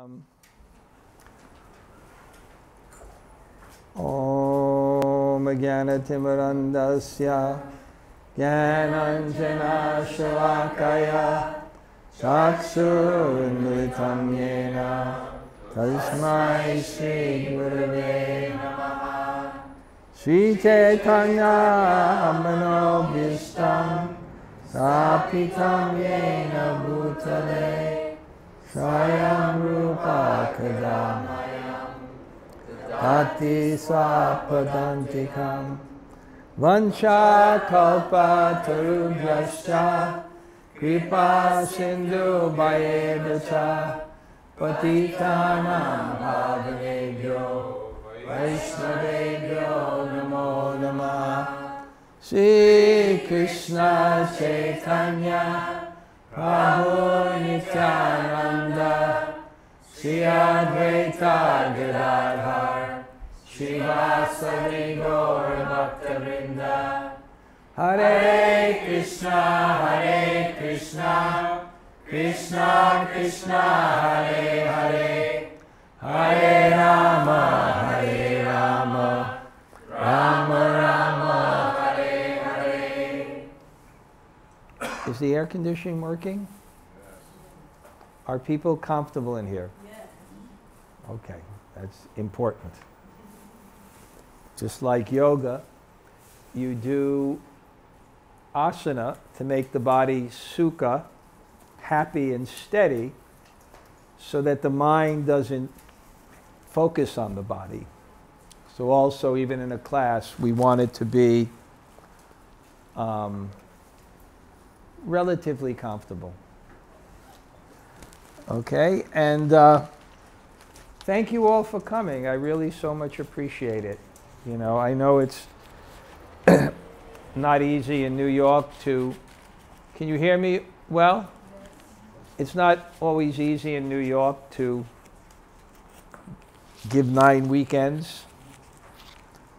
Om Jnanatimirandasya Jnananjana Shalakaya Chakshurunmilitam Yena Tasmai Shri Gurave Namaha Sri Chaitanya Manobhishtam Sapitam Yena Bhutale Swayam Rupa Kadamayam Tati Swapadantikam Vansha Kalpa Tarubhyascha Kripa Sindhu Bhayedacha Patitanam Bhavanebhyo Vaishnavebhyo Namo Namah Sri Krishna Chaitanya Prabhu Nityananda Sri Advaita Gadadhar Srivasadi Gaur Bhakta-vrinda Hare Krishna, Krishna Krishna, Hare Hare, Hare Rama, Rama Rama, Hare Hare. Is the air conditioning working? Yes. Are people comfortable in here? Yes. Okay, that's important. Just like yoga, you do asana to make the body sukha, happy and steady, so that the mind doesn't focus on the body. So also, even in a class, we want it to be relatively comfortable. Okay, and thank you all for coming. I really so much appreciate it. You know, I know it's not easy in New York to, can you hear me well? It's not always easy in New York to give 9 weekends,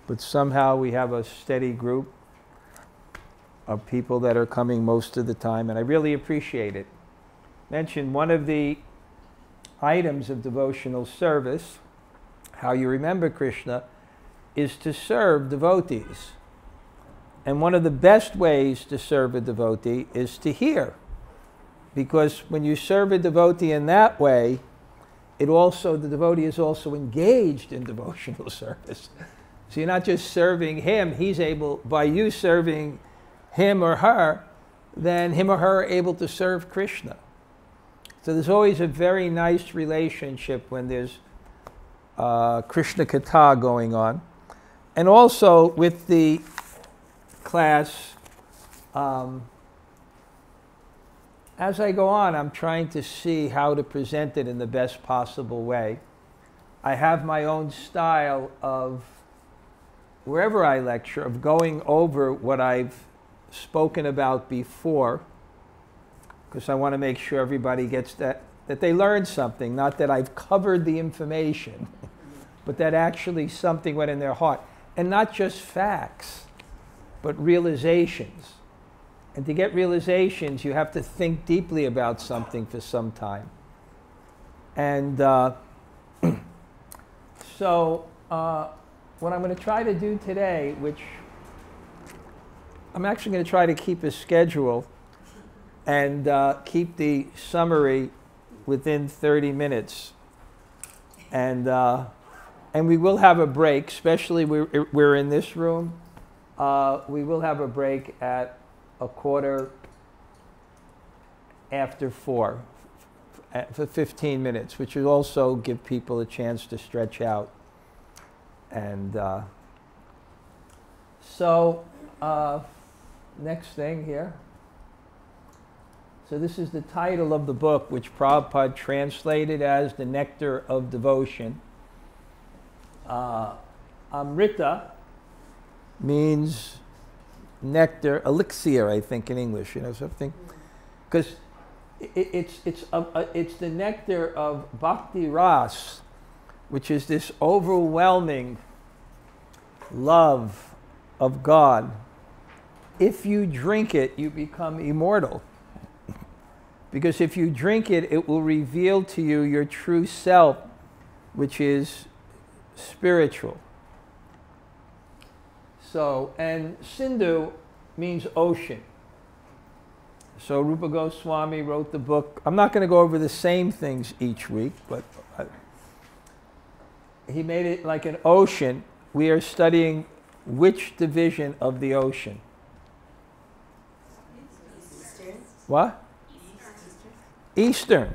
but somehow we have a steady group of people that are coming most of the time, and I really appreciate it. Mentioned one of the items of devotional service, how you remember Krishna, is to serve devotees. And one of the best ways to serve a devotee is to hear. Because when you serve a devotee in that way, the devotee is also engaged in devotional service. So you're not just serving him, he's able, by you serving him or her, then him or her are able to serve Krishna. So there's always a very nice relationship when there's Krishna Katha going on. And also with the class, as I go on, I'm trying to see how to present it in the best possible way. I have my own style of, wherever I lecture, of going over what I've spoken about before, because I want to make sure everybody gets that they learned something, not that I've covered the information, but that actually something went in their heart. And not just facts, but realizations. And to get realizations, you have to think deeply about something for some time. And so what I'm going to try to do today, which I'm actually going to try to keep a schedule and keep the summary within 30 minutes. And we will have a break, especially we're in this room. We will have a break at 4:15 for 15 minutes, which will also give people a chance to stretch out. And so next thing here. So this is the title of the book, which Prabhupada translated as The Nectar of Devotion. Amrita means nectar, elixir, I think, in English, you know, something. Because it's the nectar of Bhakti-ras, which is this overwhelming love of God. If you drink it, you become immortal. Because if you drink it, it will reveal to you your true self, which is spiritual. So, and Sindhu means ocean. So Rupa Goswami wrote the book. I'm not going to go over the same things each week, but he made it like an ocean. We are studying which division of the ocean? Eastern. What? Eastern.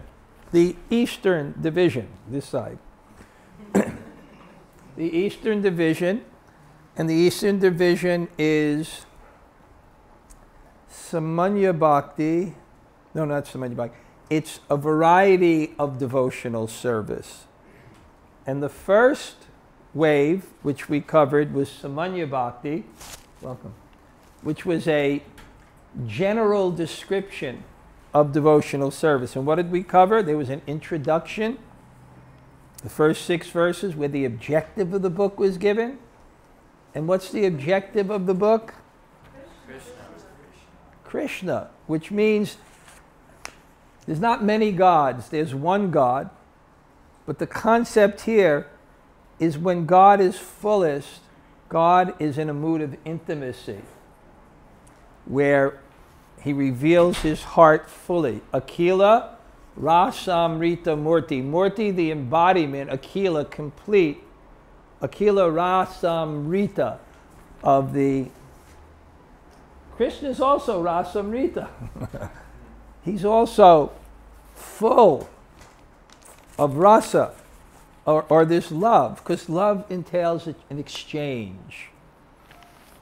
The Eastern division, this side. The Eastern division, and the Eastern division is Samanya Bhakti. No, not Samanya Bhakti. It's a variety of devotional service. And the first wave, which we covered, was Samanya Bhakti. Welcome. Which was a general description of devotional service. And what did we cover? There was an introduction, the first 6 verses where the objective of the book was given. And what's the objective of the book? Krishna, which means there's not many gods, there's one God. But the concept here is when God is fullest, God is in a mood of intimacy, where he reveals his heart fully. Akila Rasamrita Murti. Murti, the embodiment, Akila, complete. Akila Rasamrita of the... Krishna is also Rasamrita. He's also full of rasa, or this love, because love entails an exchange.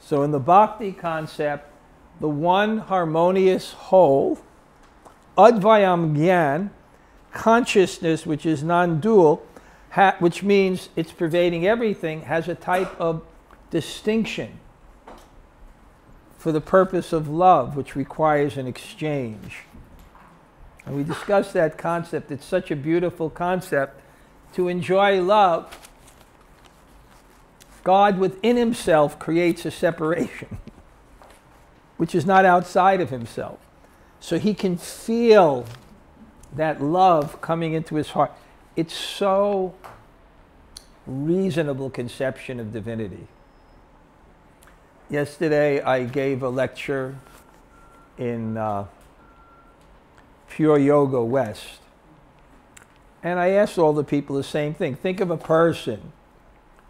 So in the bhakti concept, the one harmonious whole, advayam gyan, consciousness which is non-dual, which means it's pervading everything, has a type of distinction for the purpose of love, which requires an exchange. And we discussed that concept. It's such a beautiful concept. To enjoy love, God within himself creates a separation, which is not outside of himself. So he can feel that love coming into his heart. It's so reasonable conception of divinity. Yesterday I gave a lecture in Pure Yoga West. And I asked all the people the same thing. Think of a person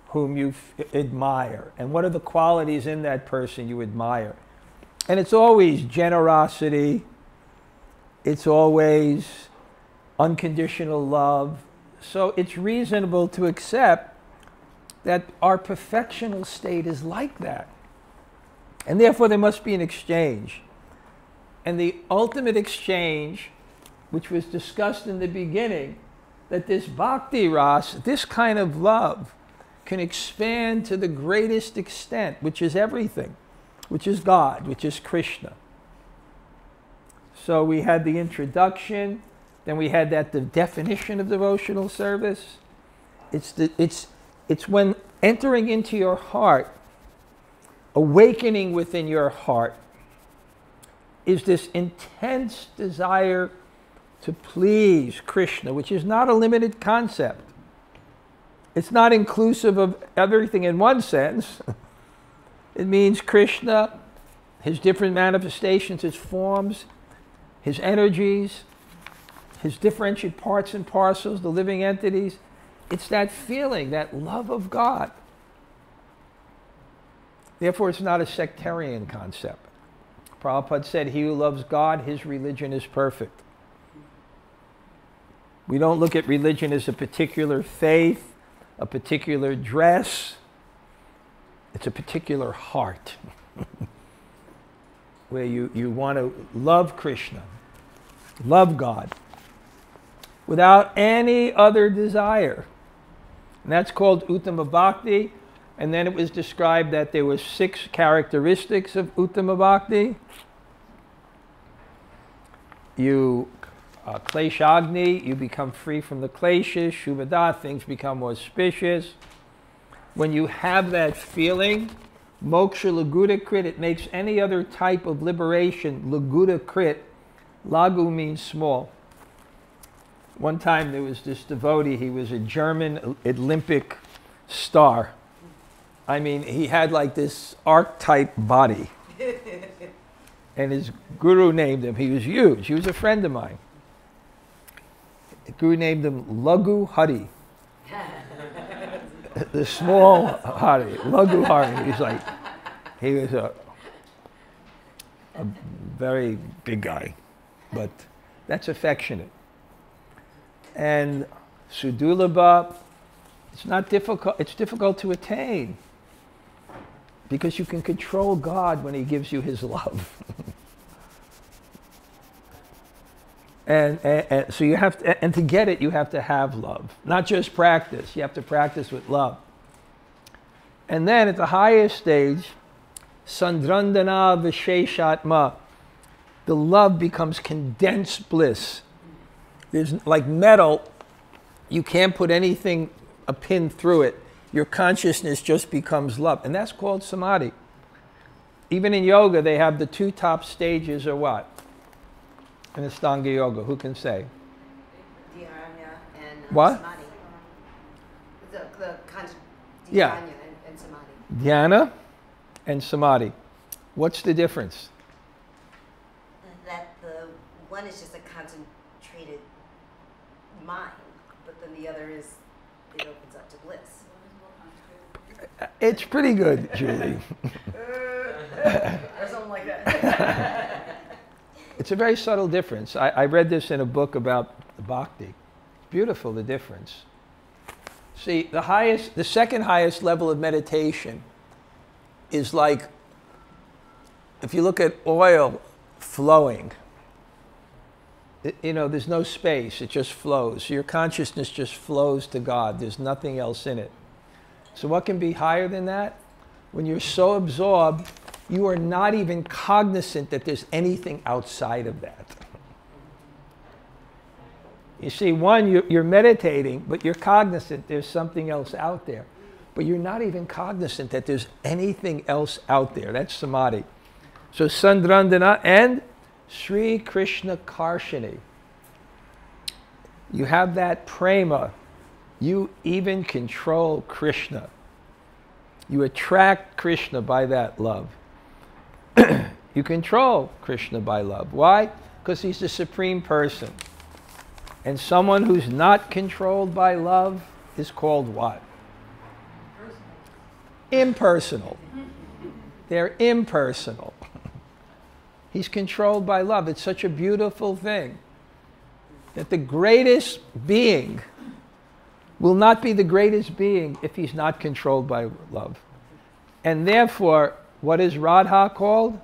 whom you admire. And what are the qualities in that person you admire? And it's always generosity. It's always unconditional love. So it's reasonable to accept that our perfectional state is like that. And therefore there must be an exchange. And the ultimate exchange, which was discussed in the beginning, that this bhakti ras, this kind of love, can expand to the greatest extent, which is everything, which is God, which is Krishna. So we had the introduction, then we had the definition of devotional service. It's when entering into your heart, awakening within your heart, is this intense desire to please Krishna, which is not a limited concept. It's not inclusive of everything in one sense. It means Krishna, his different manifestations, his forms, his energies, his differentiated parts and parcels, the living entities. It's that feeling, that love of God. Therefore, it's not a sectarian concept. Prabhupada said, he who loves God, his religion is perfect. We don't look at religion as a particular faith, a particular dress. It's a particular heart where you want to love Krishna, love God, without any other desire. And that's called Uttama Bhakti. And then it was described that there were 6 characteristics of Uttama Bhakti. You Kleshagni, you become free from the kleshas. Shubhada, things become more auspicious. When you have that feeling, moksha lagudakrit, it makes any other type of liberation lagudakrit, Lagu means small. One time there was this devotee, he was a German Olympic star. I mean, he had like this archetype body. And his guru named him, he was huge, he was a friend of mine. The guru named him Lagu Hari. The small Hari, Lagu Hari. He was a very big guy, but that's affectionate. And Sudulabha, it's not difficult, it's difficult to attain because you can control God when he gives you his love. and so you have to, and to get it, you have to have love, not just practice. You have to practice with love. And then at the highest stage, Sandrandana Visheshatma, the love becomes condensed bliss. There's like metal, you can't put anything, a pin through it. Your consciousness just becomes love. And that's called samadhi. Even in yoga, they have the two top stages or what? In Ashtanga yoga, who can say? Dhyana and what? Samadhi. The yeah. And samadhi. Dhyana and samadhi. What's the difference? That the one is just a concentrated mind, but then the other is, it opens up to bliss. It's pretty good, Julie. Or something like that. It's a very subtle difference. I read this in a book about bhakti. Beautiful, the difference. See, the second highest level of meditation is like, if you look at oil flowing, there's no space, it just flows. So your consciousness just flows to God. There's nothing else in it. So what can be higher than that? When you're so absorbed, you are not even cognizant that there's anything outside of that. You see, one, you're meditating, but you're cognizant there's something else out there. But you're not even cognizant that there's anything else out there. That's samadhi. So Sandrandana and Sri Krishna Karshini. You have that prema. You even control Krishna. You attract Krishna by that love. You control Krishna by love. Why? Because he's the supreme person. And someone who's not controlled by love is called what? Impersonal. They're impersonal. He's controlled by love. It's such a beautiful thing that the greatest being will not be the greatest being if he's not controlled by love. And therefore, what is Radha called?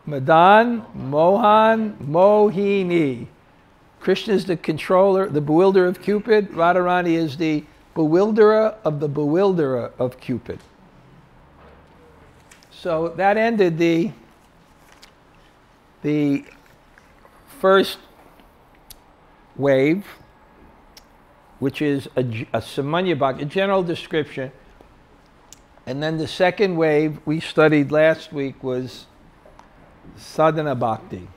Madan, Mohan, Mohini. Krishna is the controller, the bewilderer of Cupid. Radharani is the bewilderer of the bewilderer of Cupid. So that ended the first wave, which is a Samanya Bhakti, a general description. And then the second wave we studied last week was Sadhana Bhakti,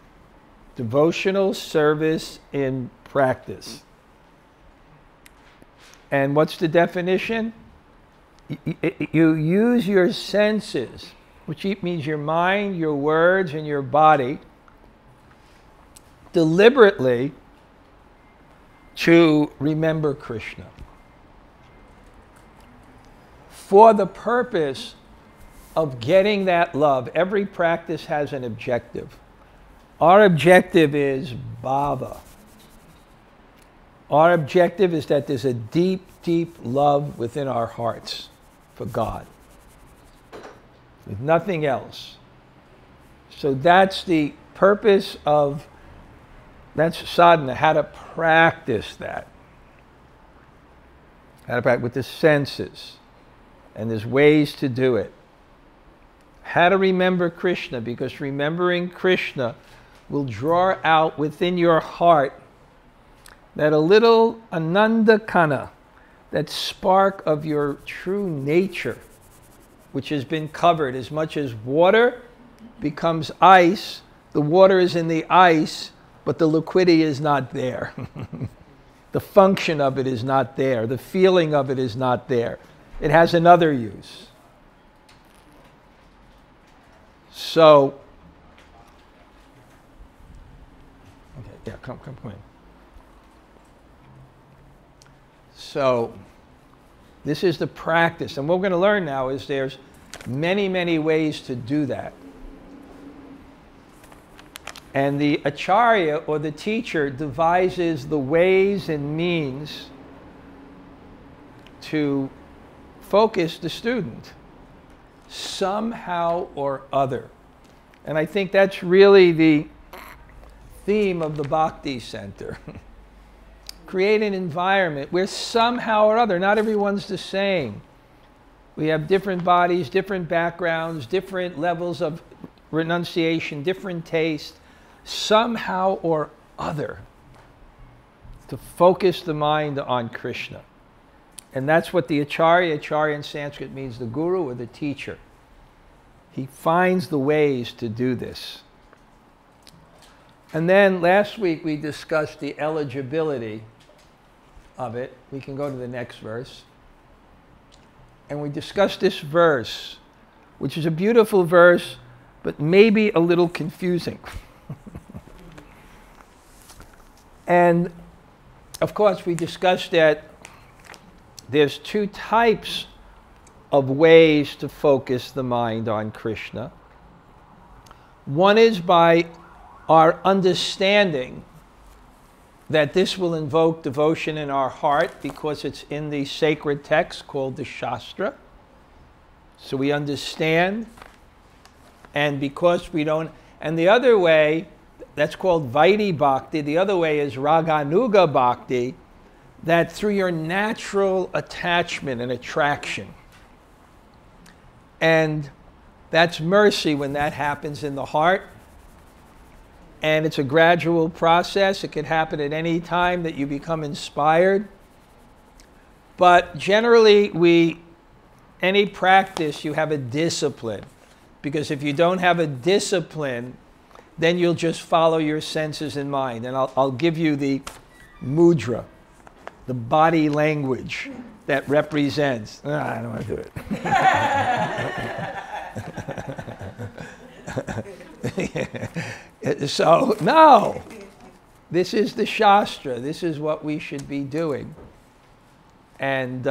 devotional service in practice. And what's the definition? You use your senses, which means your mind, your words, and your body, deliberately to remember Krishna for the purpose of getting that love. Every practice has an objective. Our objective is bhava. Our objective is that there's a deep, deep love within our hearts for God, with nothing else. So that's the purpose of, that's sadhana, how to practice that. How to practice with the senses. And there's ways to do it. How to remember Krishna, because remembering Krishna will draw out within your heart that a little ananda kana, that spark of your true nature, which has been covered. As much as water becomes ice, the water is in the ice, but the liquidity is not there. The function of it is not there. The feeling of it is not there. It has another use. So, okay, yeah, come in. So, this is the practice. And what we're going to learn now is there's many, many ways to do that. And the acharya, or the teacher, devises the ways and means to focus the student somehow or other. And I think that's really the theme of the Bhakti Center. Create an environment where somehow or other, not everyone's the same. We have different bodies, different backgrounds, different levels of renunciation, different taste. Somehow or other, to focus the mind on Krishna. And that's what the acharya in Sanskrit means the guru or the teacher. He finds the ways to do this. And then last week we discussed the eligibility of it. We can go to the next verse. And we discussed this verse, which is a beautiful verse, but maybe a little confusing. And of course, we discussed that there's two types of ways to focus the mind on Krishna. One is by our understanding that this will invoke devotion in our heart because it's in the sacred text called the Shastra. So we understand, and because we don't, and the other way, that's called Vaidhi Bhakti. The other way is Raganuga Bhakti, that through your natural attachment and attraction. And that's mercy when that happens in the heart. And it's a gradual process. It can happen at any time that you become inspired. But generally, any practice, you have a discipline. Because if you don't have a discipline, then you'll just follow your senses and mind. And I'll give you the mudra, the body language that represents. I don't want to do it. So, no. This is the Shastra. This is what we should be doing. And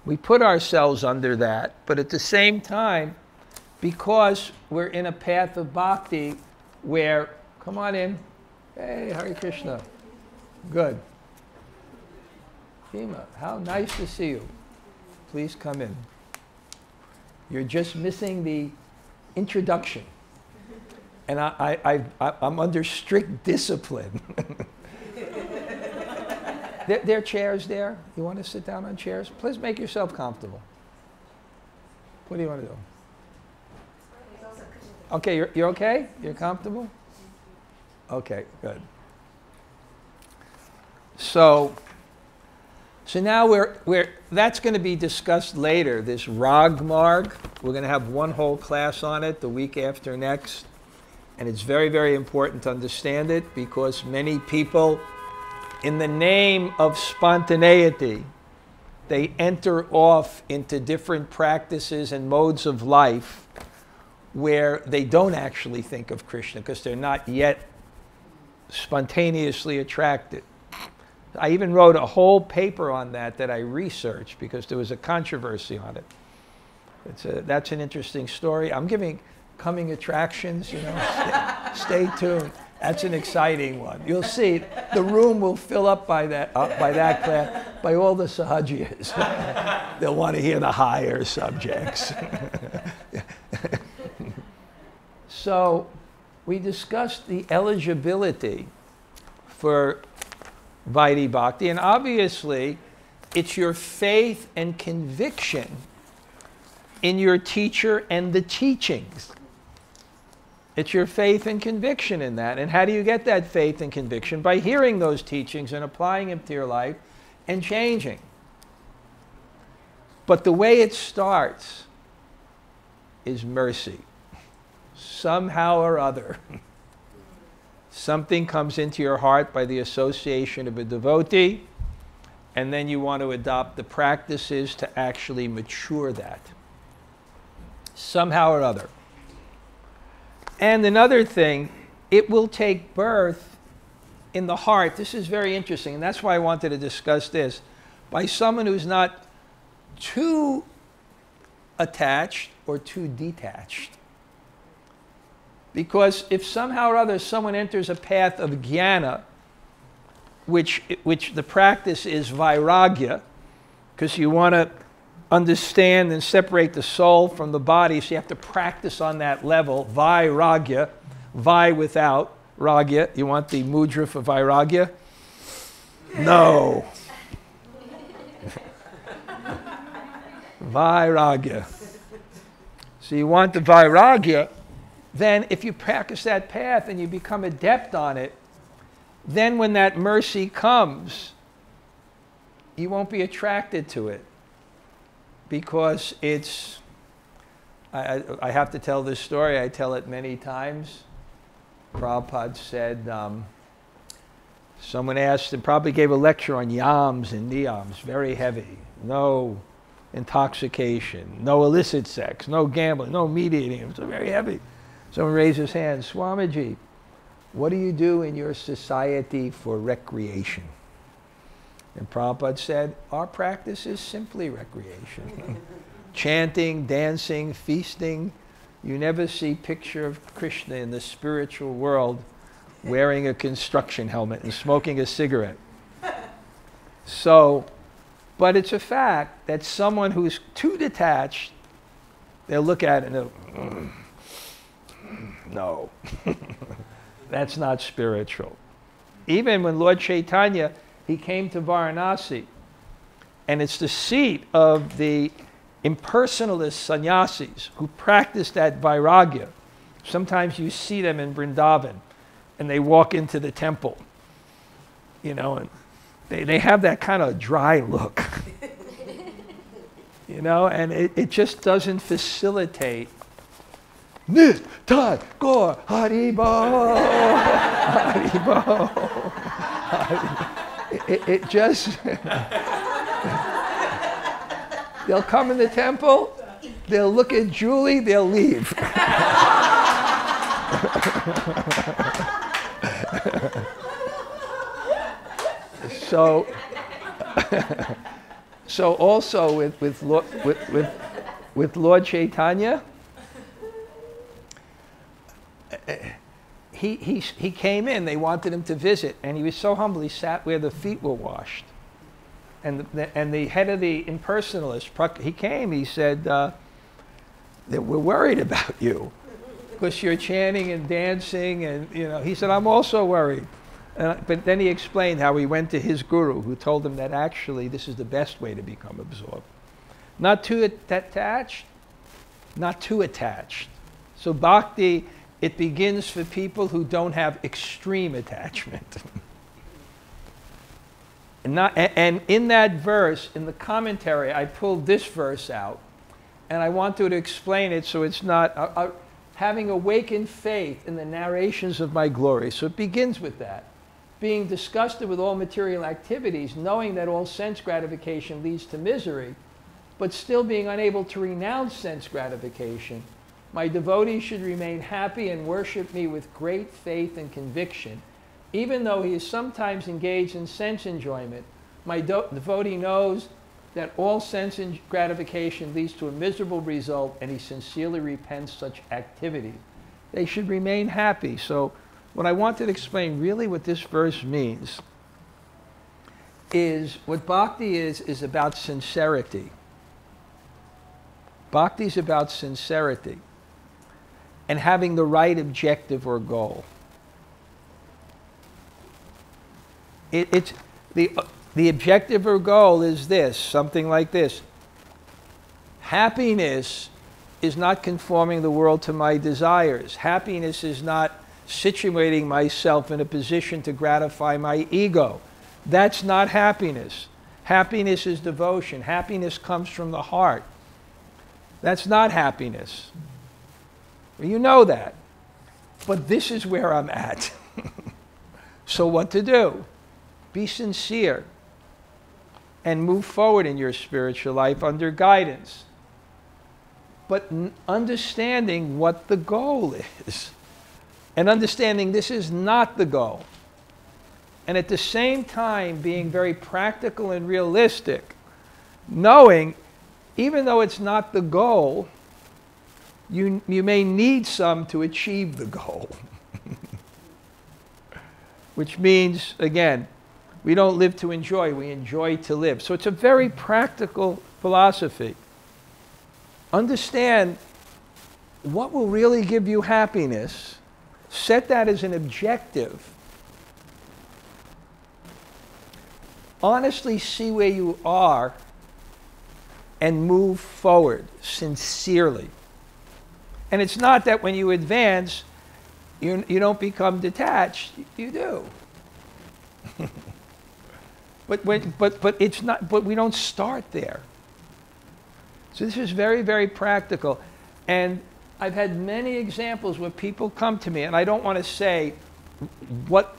we put ourselves under that. But at the same time, because we're in a path of bhakti where, come on in. Hey, Hare Krishna. Good. Hema, how nice to see you. Please come in. You're just missing the introduction. And I'm under strict discipline. There are chairs there. You want to sit down on chairs? Please make yourself comfortable. What do you want to do? Okay, you're okay? You're comfortable? Okay, good. So now that's going to be discussed later, this Ragmarg. We're going to have one whole class on it the week after next. And it's very, very important to understand it because many people, in the name of spontaneity, they enter off into different practices and modes of life where they don't actually think of Krishna because they're not yet spontaneously attracted. I even wrote a whole paper on that I researched because there was a controversy on it. That's an interesting story. I'm giving coming attractions, you know, stay tuned. That's an exciting one. You'll see the room will fill up by that class, by all the sahajiyas. They'll want to hear the higher subjects. So we discussed the eligibility for Vaidhi Bhakti, and obviously it's your faith and conviction in your teacher and the teachings. It's your faith and conviction in that. And how do you get that faith and conviction? By hearing those teachings and applying them to your life and changing. But the way it starts is mercy. Somehow or other, something comes into your heart by the association of a devotee, and then you want to adopt the practices to actually mature that. Somehow or other. And another thing, it will take birth in the heart. This is very interesting, and that's why I wanted to discuss this. By someone who's not too attached or too detached. Because if somehow or other someone enters a path of jnana, which the practice is vairagya, because you want to understand and separate the soul from the body, so you have to practice on that level, vairagya, vai without, ragya. You want the mudra for vairagya? No. Vairagya. So you want the vairagya, then if you practice that path and you become adept on it, then when that mercy comes, you won't be attracted to it. Because it's, I have to tell this story, I tell it many times. Prabhupada said, someone asked and probably gave a lecture on yams and niyams, very heavy. No intoxication, no illicit sex, no gambling, no meat eating. It was very heavy. Someone raised his hand, Swamiji, what do you do in your society for recreation? And Prabhupada said, our practice is simply recreation. Chanting, dancing, feasting. You never see picture of Krishna in the spiritual world wearing a construction helmet and smoking a cigarette. So, but it's a fact that someone who's too detached, they'll look at it and they'll, no, that's not spiritual. Even when Lord Chaitanya, he came to Varanasi, and it's the seat of the impersonalist sannyasis who practice that vairagya. Sometimes you see them in Vrindavan, and they walk into the temple, you know, and they have that kind of dry look, you know, and it just doesn't facilitate. Nit, Tat, Gaur, Haribo, Haribo. It just, they'll come in the temple, they'll look at Julie, they'll leave. So also with Lord Chaitanya, he came in, they wanted him to visit, and he was so humble, he sat where the feet were washed. And the head of the impersonalist, he came, he said, that we're worried about you, because you're chanting and dancing, and you know, he said, I'm also worried. But then he explained how he went to his guru, who told him that actually this is the best way to become absorbed. Not too attached, not too attached. So bhakti, it begins for people who don't have extreme attachment. And in that verse, in the commentary, I pulled this verse out, and I want to explain it so it's not, having awakened faith in the narrations of my glory. So it begins with that. Being disgusted with all material activities, knowing that all sense gratification leads to misery, but still being unable to renounce sense gratification, my devotee should remain happy and worship me with great faith and conviction. Even though he is sometimes engaged in sense enjoyment, my devotee knows that all sense gratification leads to a miserable result, and he sincerely repents such activity. They should remain happy. So what I wanted to explain really what this verse means is what bhakti is about sincerity. Bhakti is about sincerity and having the right objective or goal. It's the objective or goal is this, something like this. Happiness is not conforming the world to my desires. Happiness is not situating myself in a position to gratify my ego. That's not happiness. Happiness is devotion. Happiness comes from the heart. That's not happiness. You know that. But this is where I'm at. So what to do? Be sincere and move forward in your spiritual life under guidance. But understanding what the goal is. And understanding this is not the goal. And at the same time being very practical and realistic. Knowing, even though it's not the goal, you may need some to achieve the goal. Which means, again, we don't live to enjoy, we enjoy to live. So it's a very practical philosophy. Understand what will really give you happiness. Set that as an objective. Honestly see where you are and move forward sincerely. And it's not that when you advance, you don't become detached. You do. but it's not. But we don't start there. So this is very, very practical. And I've had many examples where people come to me, and I don't want to say what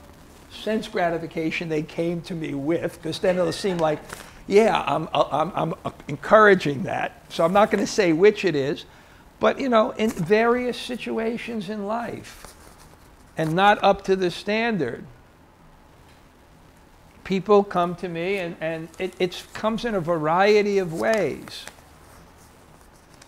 sense gratification they came to me with, because then it'll seem like, yeah, I'm encouraging that. So I'm not going to say which it is, but you know, in various situations in life, and not up to the standard, people come to me, and it comes in a variety of ways.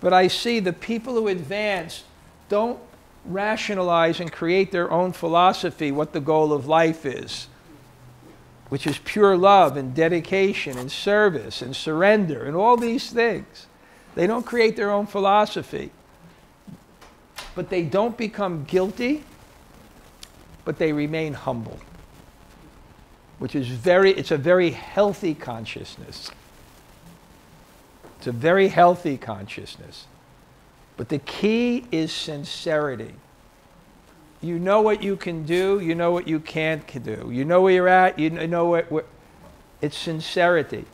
But I see the people who advance don't rationalize and create their own philosophy what the goal of life is, which is pure love and dedication and service and surrender and all these things. They don't create their own philosophy. But they don't become guilty, but they remain humble, which is it's a very healthy consciousness. It's a very healthy consciousness. But the key is sincerity. You know what you can do, you know what you can't do. You know where you're at, you know what it's sincerity.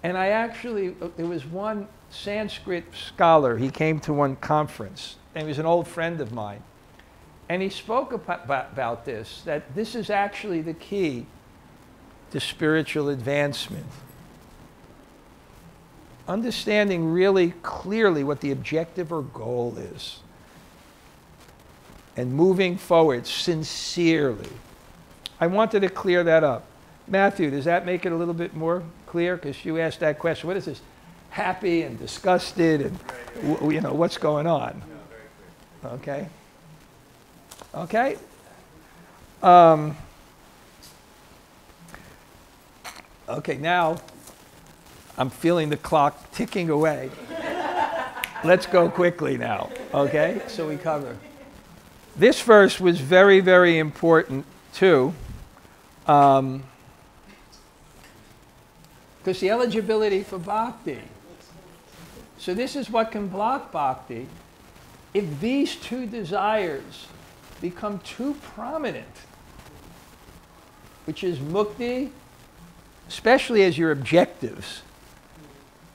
And I actually, there was one Sanskrit scholar, he came to one conference, and he was an old friend of mine. And he spoke about this, that this is actually the key to spiritual advancement. Understanding really clearly what the objective or goal is. And moving forward sincerely. I wanted to clear that up. Matthew, does that make it a little bit more clear? Because you asked that question. What is this? Happy and disgusted and you know, what's going on? Okay. Okay. Okay, now I'm feeling the clock ticking away. Let's go quickly now, okay? So we cover. This verse was very, very important too, because the eligibility for bhakti. So this is what can block bhakti. If these two desires become too prominent, which is mukti, especially as your objectives,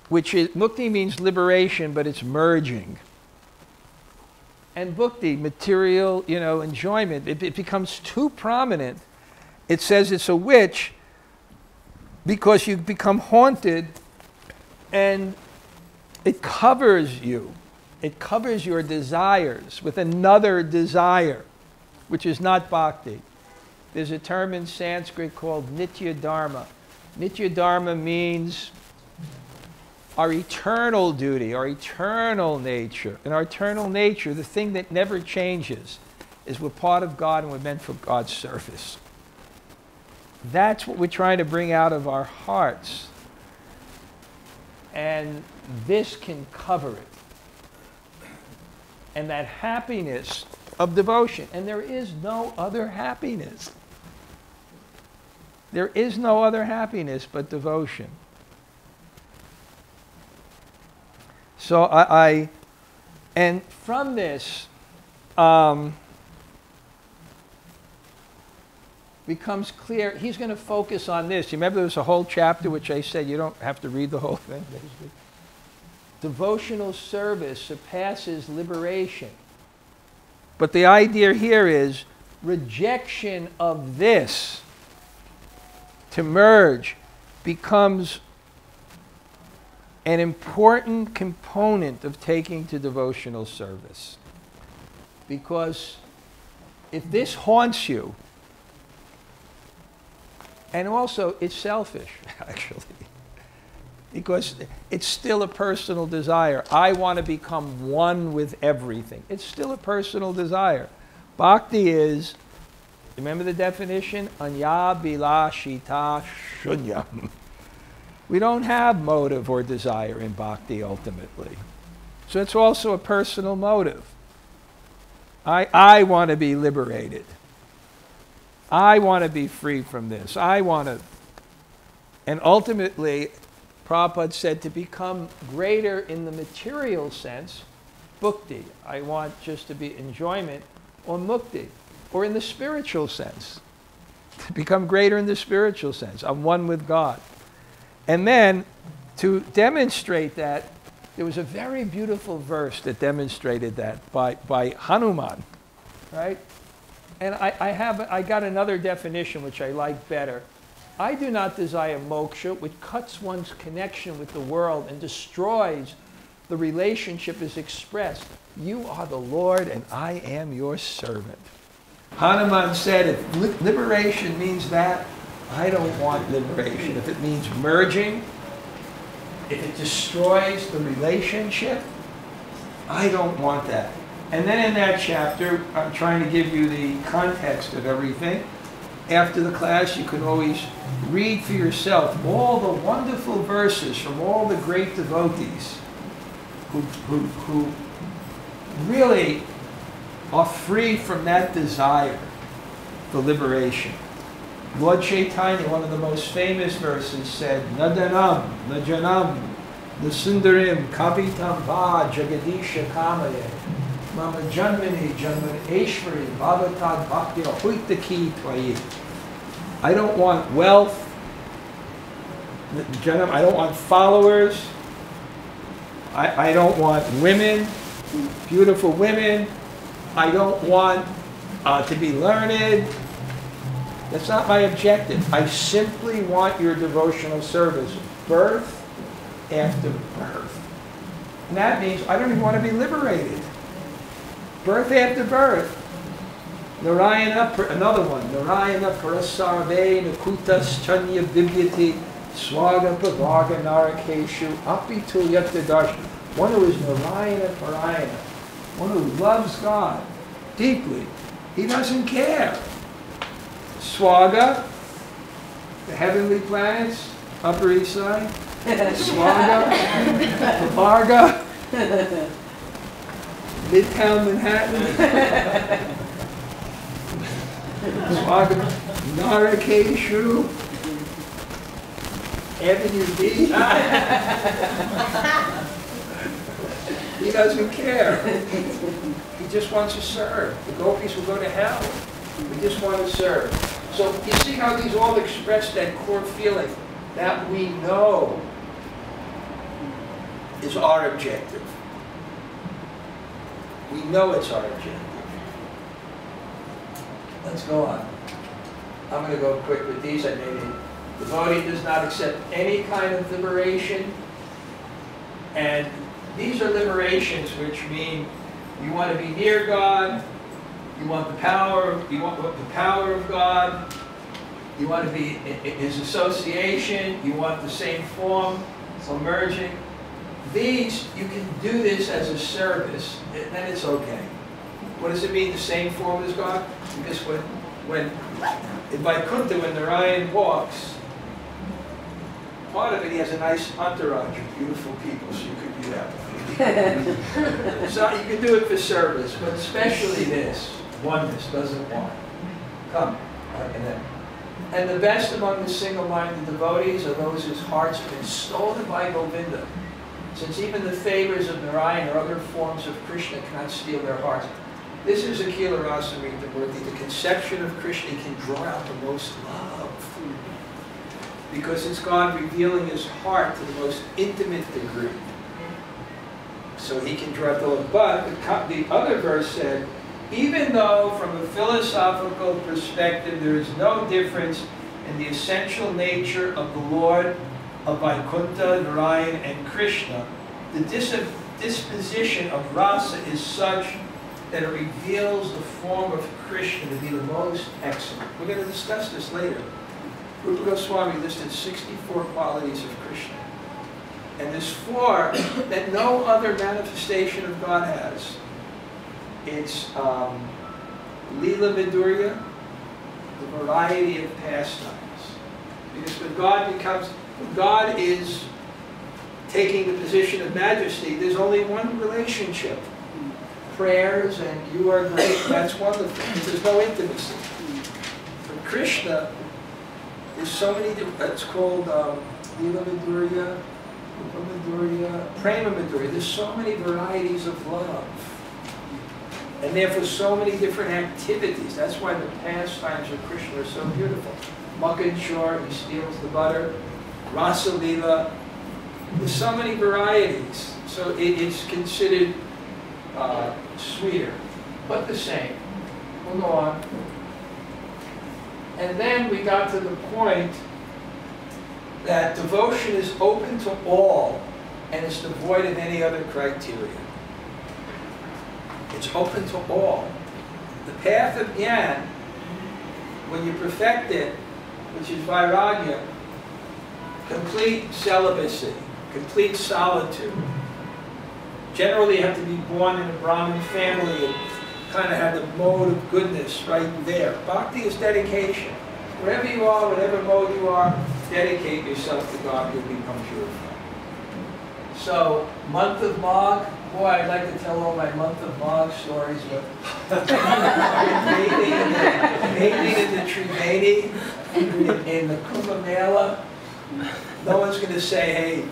which is, mukti means liberation, but it's merging. And bhakti, material, you know, enjoyment, it becomes too prominent. It says it's a witch because you become haunted and it covers you. It covers your desires with another desire, which is not bhakti. There's a term in Sanskrit called nitya dharma. Nitya dharma means our eternal duty, our eternal nature. And our eternal nature, the thing that never changes, is we're part of God and we're meant for God's service. That's what we're trying to bring out of our hearts. And this can cover it. And that happiness of devotion. And there is no other happiness. There is no other happiness but devotion. So and from this becomes clear, he's going to focus on this. You remember there was a whole chapter which I said you don't have to read the whole thing. Devotional service surpasses liberation. But the idea here is rejection of this to merge becomes an important component of taking to devotional service. Because if this haunts you, and also it's selfish, actually, because it's still a personal desire. I want to become one with everything. It's still a personal desire. Bhakti is, remember the definition? Anya bilashita shunyam. We don't have motive or desire in bhakti ultimately. So it's also a personal motive. I want to be liberated. I want to be free from this. I want to. And ultimately, Prabhupada said to become greater in the material sense, bhakti. I want just to be enjoyment, or mukti. Or in the spiritual sense, to become greater in the spiritual sense. I'm one with God. And then, to demonstrate that, there was a very beautiful verse that demonstrated that by Hanuman, right? And I got another definition which I like better. I do not desire moksha, which cuts one's connection with the world and destroys the relationship is expressed. You are the Lord and I am your servant. Hanuman said, if liberation means that, I don't want liberation. If it means merging, if it destroys the relationship, I don't want that. And then in that chapter, I'm trying to give you the context of everything. After the class, you can always read for yourself all the wonderful verses from all the great devotees who really are free from that desire for liberation. Lord Chaitanya, one of the most famous verses, said, Nadanam, Najanam, Nasundarim, Kavitam Va, Jagadisha Kamaye, Mama Janmani, Janmani Eshwari, Bhavatad Bhakti, Huitaki Twayi. I don't want wealth, I don't want followers, I don't want women, beautiful women, I don't want to be learned. That's not my objective. I simply want your devotional service, birth after birth. And that means I don't even want to be liberated. Birth after birth. Narayana, another one. Narayana parasarve nakutas chanya vibyati swaga pavaga narakeshu apitu yatadarsh. One who is Narayana parayana. One who loves God deeply. He doesn't care. Swaga, the heavenly planets, Upper East Side. Swaga, Pavarga, Midtown Manhattan. Swaga, Narakeshu, Avenue B. He doesn't care. He just wants to serve. The gopis will go to hell. We just want to serve. So you see how these all express that core feeling that we know is our objective. We know it's our objective. Let's go on. I'm going to go quick with these. I made it. The devotee does not accept any kind of liberation. And these are liberations which mean you want to be near God. You want the power of God. You want to be in His association. You want the same form, so merging. These, you can do this as a service, and then it's okay. What does it mean, the same form as God? Because when in Vaikuntha, when Narayan walks, part of it, he has a nice entourage of beautiful people, so you could do that. So you can do it for service, but especially this. Oneness doesn't want. Come. And the best among the single-minded devotees are those whose hearts have been stolen by Govinda. Since even the favors of Narayan or other forms of Krishna cannot steal their hearts. This is a Bhakti-rasamrita-sindhu. The conception of Krishna can draw out the most love. Because it's God revealing His heart to the most intimate degree. So He can draw out the love. But the other verse said, Even though from a philosophical perspective there is no difference in the essential nature of the Lord of Vaikuntha, Narayan, and Krishna, the disposition of rasa is such that it reveals the form of Krishna to be the most excellent. We're going to discuss this later. Rupa Goswami listed 64 qualities of Krishna. And there's 4 that no other manifestation of God has. It's Lila Vidurya, the variety of pastimes. Because when God is taking the position of majesty, there's only one relationship. Prayers and you are great, that's wonderful. There's no intimacy. For Krishna, there's so many different, it's called Lila Vidurya, Rupa Vidurya, Prema Vidurya. There's so many varieties of love. And therefore so many different activities. That's why the pastimes of Krishna are so beautiful. Makanchor, he steals the butter. Rasa Lila. There's so many varieties. So it's considered sweeter, but the same. We'll go on. And then we got to the point that devotion is open to all and is devoid of any other criteria. It's open to all. The path of Jnana, when you perfect it, which is Vairagya, complete celibacy, complete solitude. Generally you have to be born in a Brahmin family and kind of have the mode of goodness right there. Bhakti is dedication. Wherever you are, whatever mode you are, dedicate yourself to God, you'll become purified. So, month of Magh, boy, I'd like to tell all my month of Magh stories, but maybe in the Triveni, in the Kumbh Mela, no one's going to say, hey,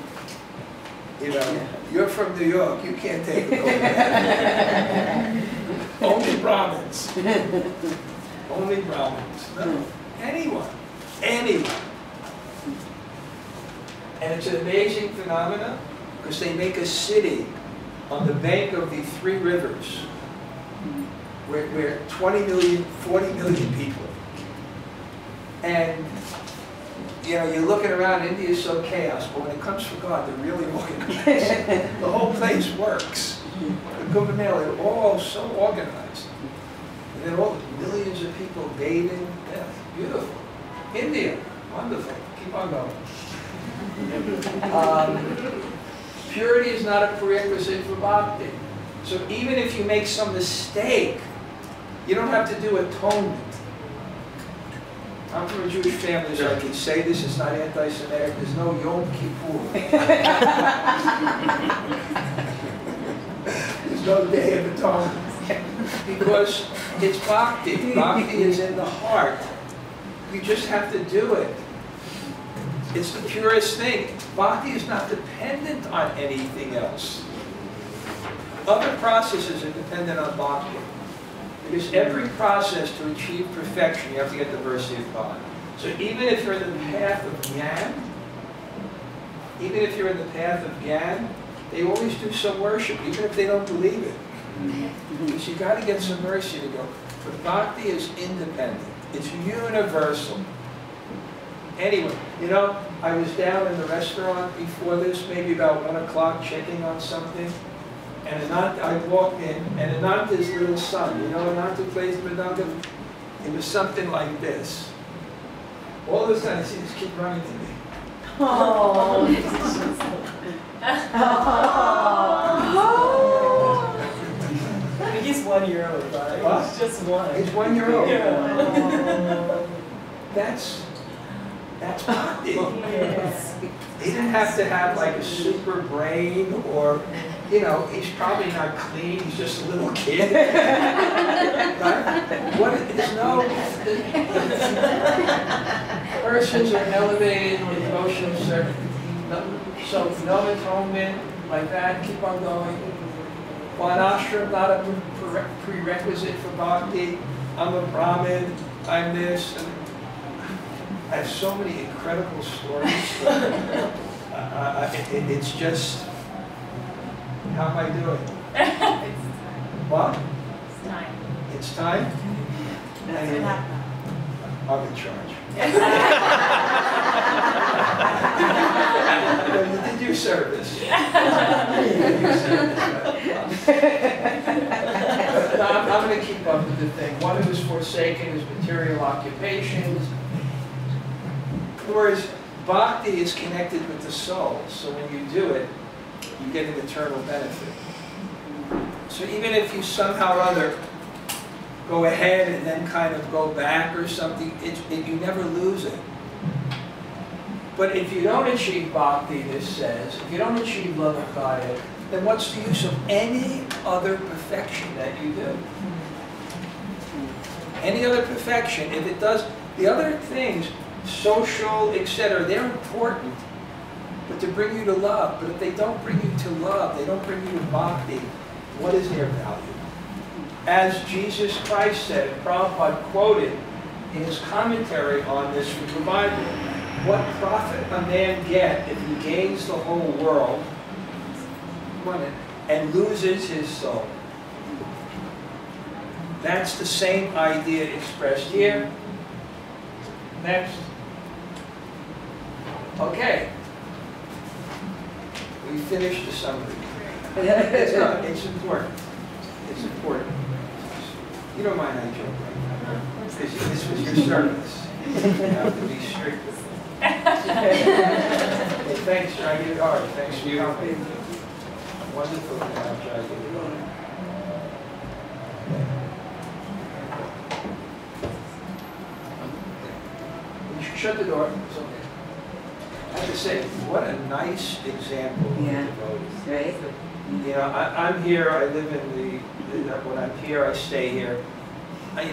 you know, you're from New York, you can't take the Kumbh Mela. Only Brahmins. Only Brahmins. No. Anyone. Anyone. And it's an amazing phenomenon because they make a city on the bank of the 3 rivers where 20 million, 40 million people. And you know, you're looking around, India's so chaos, but when it comes for God, they're really organized. The whole place works. The Kumbh Mela, they're all so organized. And then all the millions of people bathing. Yeah, beautiful. India, wonderful. Keep on going. Purity is not a prerequisite for bhakti. So even if you make some mistake, you don't have to do atonement. I'm from a Jewish family, so I can say this, it's not anti-Semitic, there's no Yom Kippur. There's no Day of Atonement. Because it's bhakti. Bhakti is in the heart. You just have to do it. It's the purest thing. Bhakti is not dependent on anything else. Other processes are dependent on bhakti. Because every process to achieve perfection, you have to get the mercy of God. So even if you're in the path of Jnana, even if you're in the path of Jnana, they always do some worship, even if they don't believe it. Because you got to get some mercy to go. But bhakti is independent. It's universal. Anyway, you know, I was down in the restaurant before this, maybe about 1 o'clock, checking on something. And I walked in, and Ananta's little son, you know, Ananta plays Mridangam. It was something like this. All of a sudden, I see this kid running to me. Oh. He's 1 year old, right? What? He's just 1. He's 1 year old. Yeah. That's bhakti. Yes. He didn't have to have like a super brain or, you know, he's probably not clean, he's just a little kid. Right? There's no, persons are elevated in devotion, so no atonement, like that, keep on going. Varnashram, not a prerequisite for bhakti. I'm a Brahmin, I'm this. And I have so many incredible stories. It's just, how am I doing? It's What? time. It's time? That's what happened. I'm in charge. You did your service. You did your service. I'm going to keep up with the thing. One who is forsaken his material occupations. Whereas bhakti is connected with the soul. So when you do it, you get an eternal benefit. So even if you somehow or other go ahead and then kind of go back or something, you never lose it. But if you don't achieve bhakti, this says, if you don't achieve love of Godhead, then what's the use of any other perfection that you do? Any other perfection, if it does, the other things, social, etc., they're important, but to bring you to love. But if they don't bring you to love, they don't bring you to bhakti, what is their value? As Jesus Christ said, and Prabhupada quoted in his commentary on this from the Bible, what profit a man get if he gains the whole world and loses his soul? That's the same idea expressed here. Next. Okay. We finished the summary. It's not. It's important. It's important. You don't mind I joke, right? Because this was your service. You have to be strict with it. Hey, thanks, Try to Get It Hard. Thanks for your coming. Wonderful to have Try to Get It Hard. You should shut the door. It's okay. I have to say, what a nice example of devotees. Right? You know, I'm here, I live in when I'm here, I stay here. I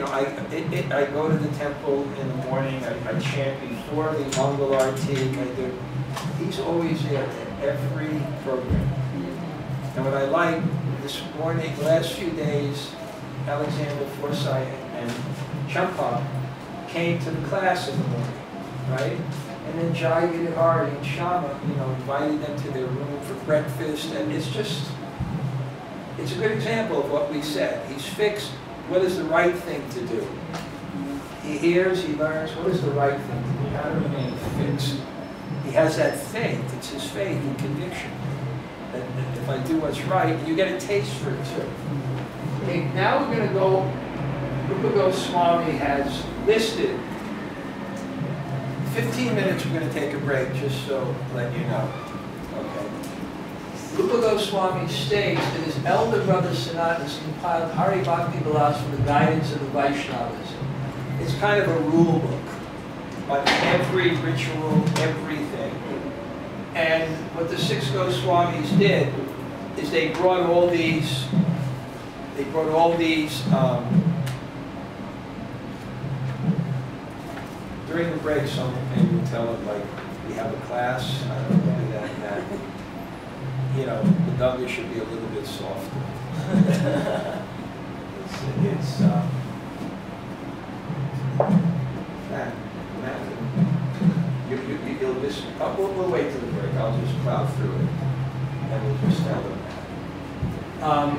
go to the temple in the morning, I chant before the Mangal Arati, he's always there at every program. And what I like, this morning, last few days, Alexander Forsyth and Champa came to the class in the morning, right? And then Jai Gidhari and Shama, invited them to their room for breakfast, and it's a good example of what we said. He's fixed what is the right thing to do. He hears, he learns what is the right thing to do, how to remain fixed. He has that faith, it's his faith and conviction. That if I do what's right, you get a taste for it too. Okay, now we're going to go, Rupa Goswami has listed 15 minutes, we're going to take a break, just so let you know. Okay. Rupa Goswami states that his elder brother Sanatana compiled Hari Bhakti Vilas for the guidance of the Vaishnavas. It's kind of a rule book on every ritual, everything. And what the 6 Goswamis did is they brought all these, during the break, someone maybe would tell them, like, we have a class, I don't know, do that and that. The Ganga should be a little bit softer. You'll just, we'll wait till the break, I'll just plow through it, and we'll just tell them that.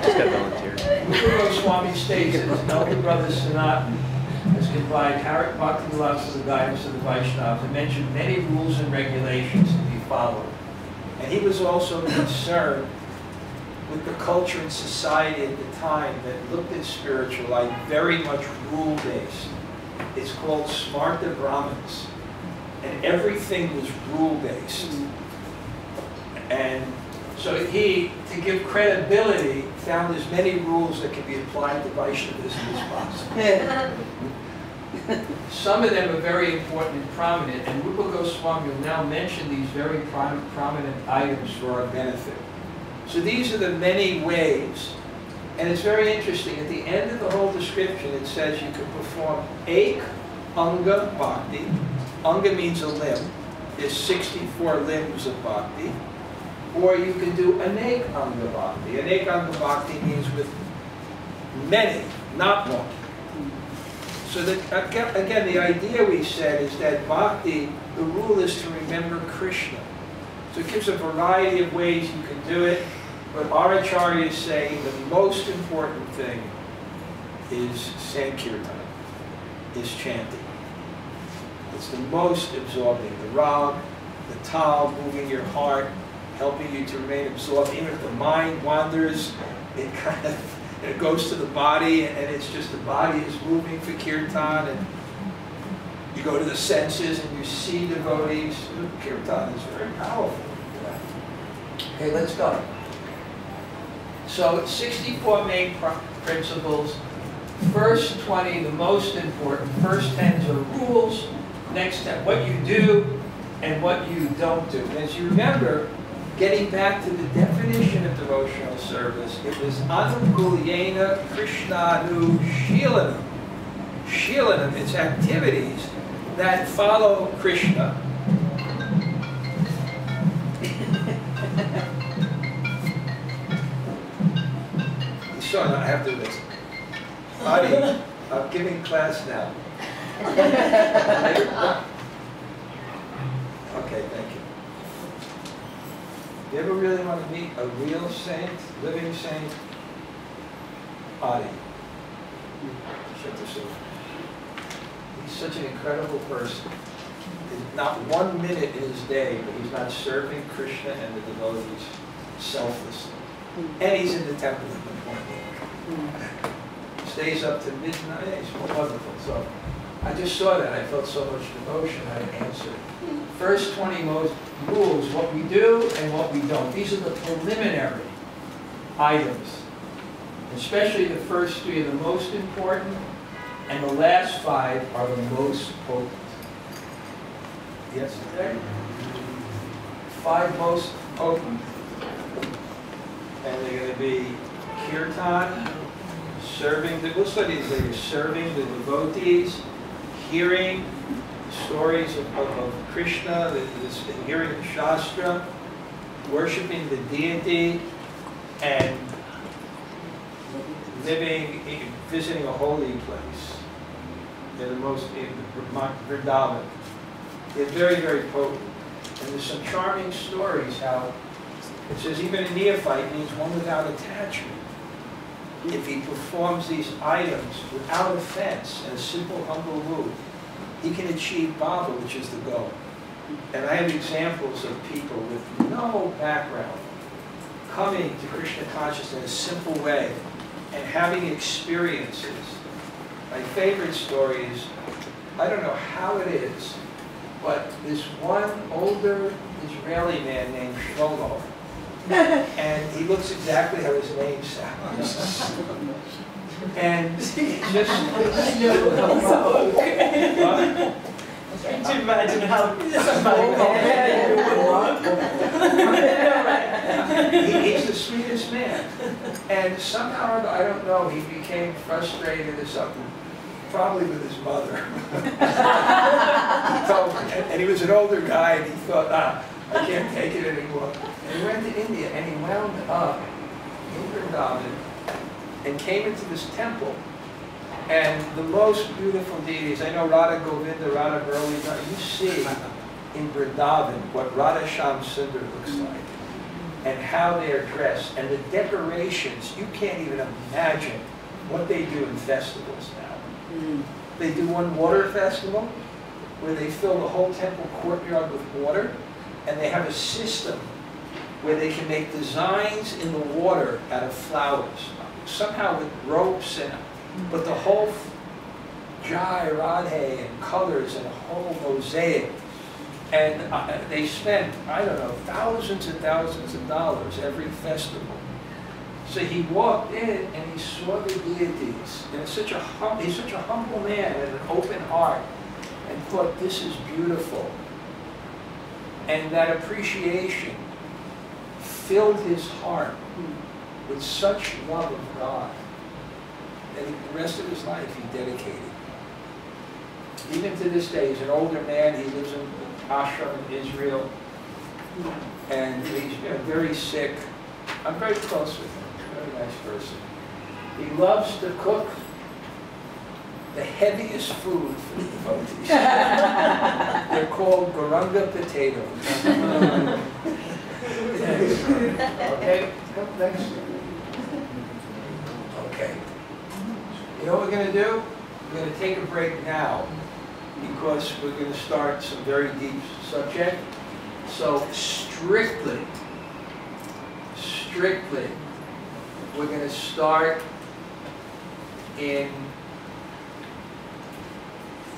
Just got volunteered. Rupa Goswami states that his elder brother Sanat has combined Bhakti Vilas for the guidance of the Vaishnavas and mentioned many rules and regulations to be followed. And he was also concerned with the culture and society at the time that looked at spiritual life very much rule-based. It's called Smarta Brahmins. And everything was rule-based. And so he, to give credibility, found as many rules that can be applied to Vaishnavism as possible. Some of them are very important and prominent, and Rupa Goswami will now mention these very prominent items for our benefit. So these are the many ways, and it's very interesting. At the end of the whole description, it says you can perform Ek Anga Bhakti. Anga means a limb. There's 64 limbs of Bhakti. Or you can do Anek Anga Bhakti. Anek Anga Bhakti means with many, not one. So that, again, the idea we said is that Bhakti, the rule is to remember Krishna. So it gives a variety of ways you can do it, But our acharyas say the most important thing is sankirtan, is chanting. It's the most absorbing. The rag, the tal, moving your heart, helping you to remain absorbed. Even if the mind wanders, it kind of it goes to the body, and it's just the body is moving for kirtan, and you go to the senses and you see devotees. Kirtan is very powerful. Okay, let's go. So 64 main principles. First 20, the most important. First 10 are rules. Next 10, what you do and what you don't do. And as you remember, getting back to the definition of devotional service, it was anukulyena krishnanu shilanam. Shilanam, it's activities that follow Krishna. So I have to do this. Adi, I'm giving class now. Okay, thank you. You ever really want to meet a real saint, living saint? Adi. Shut this off. He's such an incredible person. There's not 1 minute in his day but he's not serving Krishna and the devotees selflessly. And he's in the temple at the point. Stays up to midnight. It's wonderful. So I just saw that. I felt so much devotion. I answered. First 20 rules, what we do and what we don't. These are the preliminary items. Especially the first 3 are the most important, and the last 5 are the most potent. Yesterday? 5 most potent. And they're going to be kirtan, serving the, we'll study these later, serving the devotees, hearing stories of Krishna, hearing the Shastra, worshiping the deity, and visiting a holy place. They're the most, Vrindavan. They're very, very potent. And there's some charming stories how it says even a neophyte means one without attachment. If he performs these items without offense in a simple, humble mood, he can achieve bhava, which is the goal. And I have examples of people with no background coming to Krishna consciousness in a simple way and having experiences. My favorite story is, I don't know how it is, but this one older Israeli man named Shlomo, and he looks exactly how his name sounds. And just Can't you imagine how he's the sweetest man. And somehow, I don't know, he became frustrated or something, probably with his mother. And he was an older guy, and he thought, I can't take it anymore. And he went to India, and he wound up in Vrindavan and came into this temple. And the most beautiful deities, I know Radha Govinda, Radha Murali, you see in Vrindavan what Radha Shyam Sundar looks like and how they are dressed. And the decorations, you can't even imagine what they do in festivals now. They do one water festival where they fill the whole temple courtyard with water, and they have a system where they can make designs in the water out of flowers, somehow with ropes and but the whole Jai, Radhe, and colors, and a whole mosaic. And they spent, I don't know, thousands and thousands of dollars every festival. So he walked in and he saw the deities. And he's such a humble man with an open heart, and thought, this is beautiful. And that appreciation filled his heart with such love of God. And the rest of his life he dedicated. Even to this day, he's an older man. He lives in ashram in Israel. And he's very sick. I'm very close with him. Very nice person. He loves to cook the heaviest food for the devotees. They're called garanga potatoes. Okay, come next. Okay. You know what we're going to do? We're going to take a break now because we're going to start some very deep subject. So strictly, we're going to start in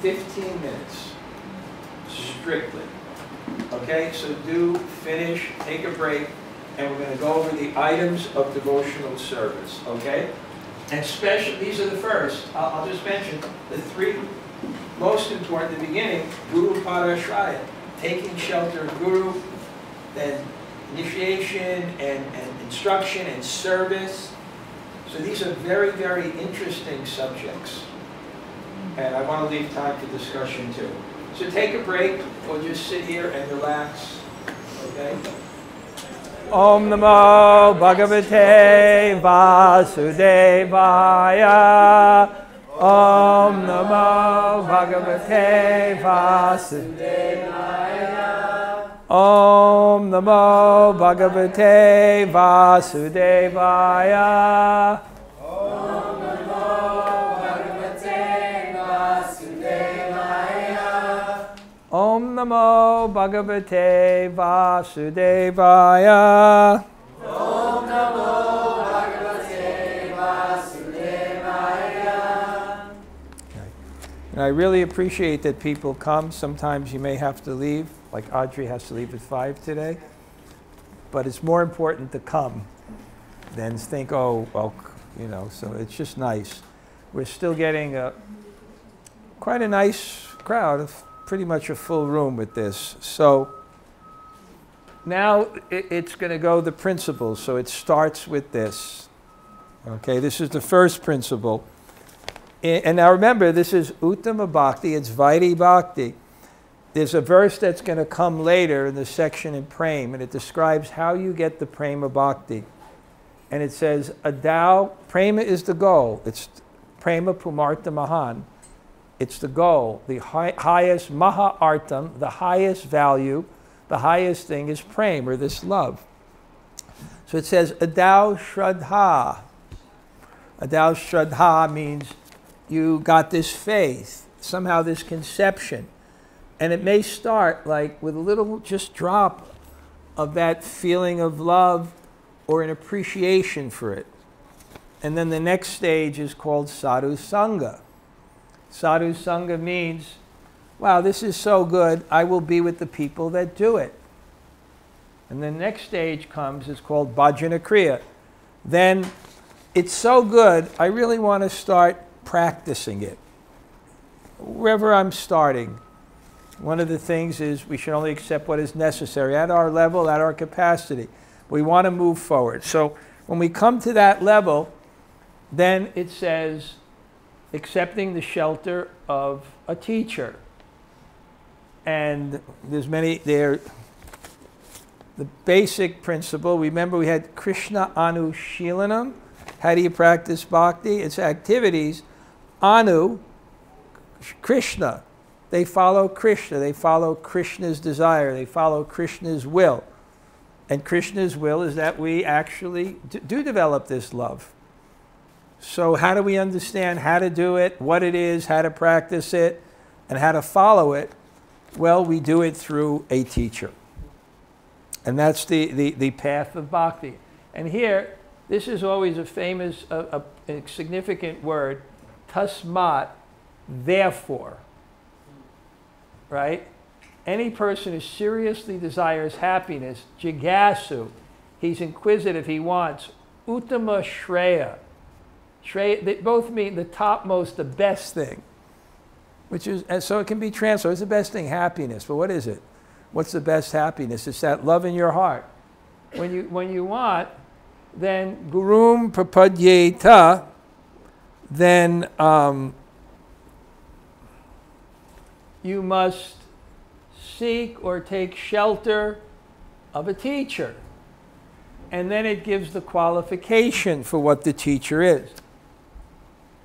15 minutes. Strictly. Okay, so do finish, take a break, and we're going to go over the items of devotional service. Okay? And special, these are the first. I'll just mention the three most important at the beginning: Guru Padashraya, taking shelter of Guru, then initiation and instruction and service. So these are very, very interesting subjects. And I want to leave time for discussion too. So take a break, or just sit here and relax. Okay? Om Namo Bhagavate Vasudevaya. Om Namo Bhagavate Vasudevaya. Om Namo Bhagavate Vasudevaya. Om Namo Bhagavate Vasudevaya. Om Namo Bhagavate Vasudevaya. Om Namo Bhagavate Vasudevaya. And I really appreciate that people come. Sometimes you may have to leave, like Audrey has to leave at 5 today. But it's more important to come than think, oh, well, you know, so it's just nice. We're still getting quite a nice crowd, of pretty much a full room with this. So now it's going to go the principles. So it starts with this. Okay, this is the first principle. And now remember, this is Uttama Bhakti, it's Vaidhi Bhakti. There's a verse that's going to come later in the section in Prema, and it describes how you get the Prema Bhakti. And it says, Prema is the goal. It's Prema Pumartha Mahan. It's the goal. The highest, Maha Artam, the highest value, the highest thing is Prema, or this love. So it says, Adau Shraddha. Adau Shraddha means you got this faith, somehow this conception. And it may start like with a little just drop of that feeling of love or an appreciation for it. And then the next stage is called Sadhu Sangha. Sadhu Sangha means, wow, this is so good, I will be with the people that do it. And the next stage comes, is called Bhajana Kriya. Then it's so good, I really want to start practicing it. Wherever I'm starting. One of the things is we should only accept what is necessary at our level, at our capacity. We want to move forward. So when we come to that level, then it says accepting the shelter of a teacher. And there's many there. The basic principle, remember we had Krishna Anushilanam. How do you practice bhakti? It's activities. Anu, Krishna. They follow Krishna. They follow Krishna's desire. They follow Krishna's will. And Krishna's will is that we actually do develop this love. So how do we understand how to do it, what it is, how to practice it, and how to follow it? Well, we do it through a teacher. And that's the path of bhakti. And here, this is always a famous, a significant word, tasmat, therefore. Right? Any person who seriously desires happiness, jigasu, he's inquisitive, he wants, uttama shreya. Shreya, they both mean the topmost, the best thing. Which is, and so it can be translated, it's the best thing, happiness. But what is it? What's the best happiness? It's that love in your heart. When you want, then gurum prapadyeta, then you must seek or take shelter of a teacher. And then it gives the qualification for what the teacher is.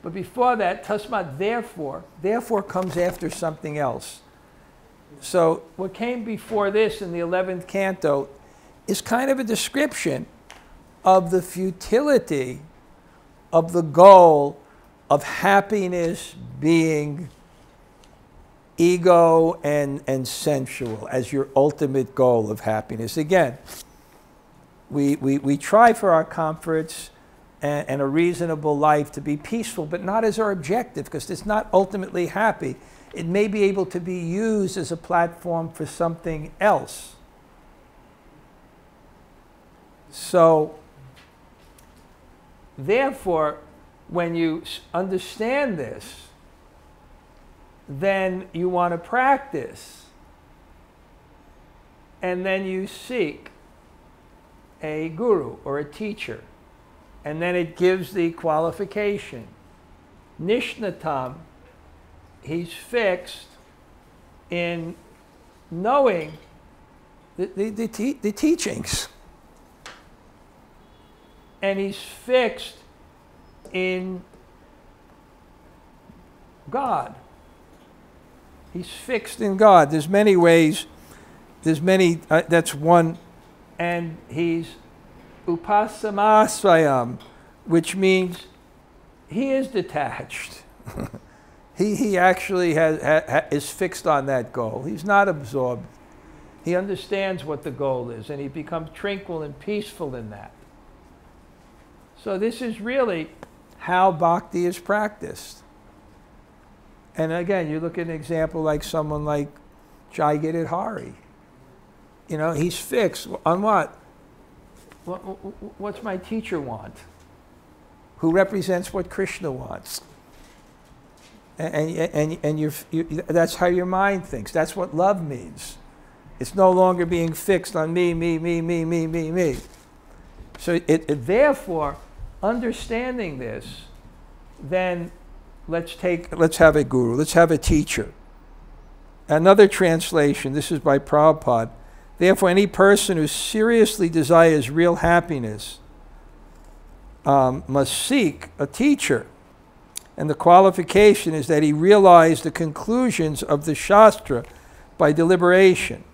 But before that, tasmat, therefore comes after something else. So what came before this in the 11th canto is kind of a description of the futility of the goal of happiness being ego and sensual as your ultimate goal of happiness. Again, we try for our comforts and a reasonable life to be peaceful, but not as our objective, because it's not ultimately happy. It may be able to be used as a platform for something else. So, therefore, when you understand this, then you want to practice, and then you seek a guru or a teacher, and then it gives the qualification. Nishnatam, he's fixed in knowing the teachings, and he's fixed in God. He's fixed in God. There's many ways, that's one. And he's upasamasvayam, which means he is detached. he actually is fixed on that goal. He's not absorbed. He understands what the goal is, and he becomes tranquil and peaceful in that. So this is really how bhakti is practiced. And again, you look at an example like someone like Jai Giridhari. You know, he's fixed on what? What's my teacher want? Who represents what Krishna wants? And that's how your mind thinks. That's what love means. It's no longer being fixed on me. So therefore, understanding this, then let's have a guru, let's have a teacher. Another translation, this is by Prabhupada. Therefore, any person who seriously desires real happiness must seek a teacher. And the qualification is that he realize the conclusions of the Shastra by deliberation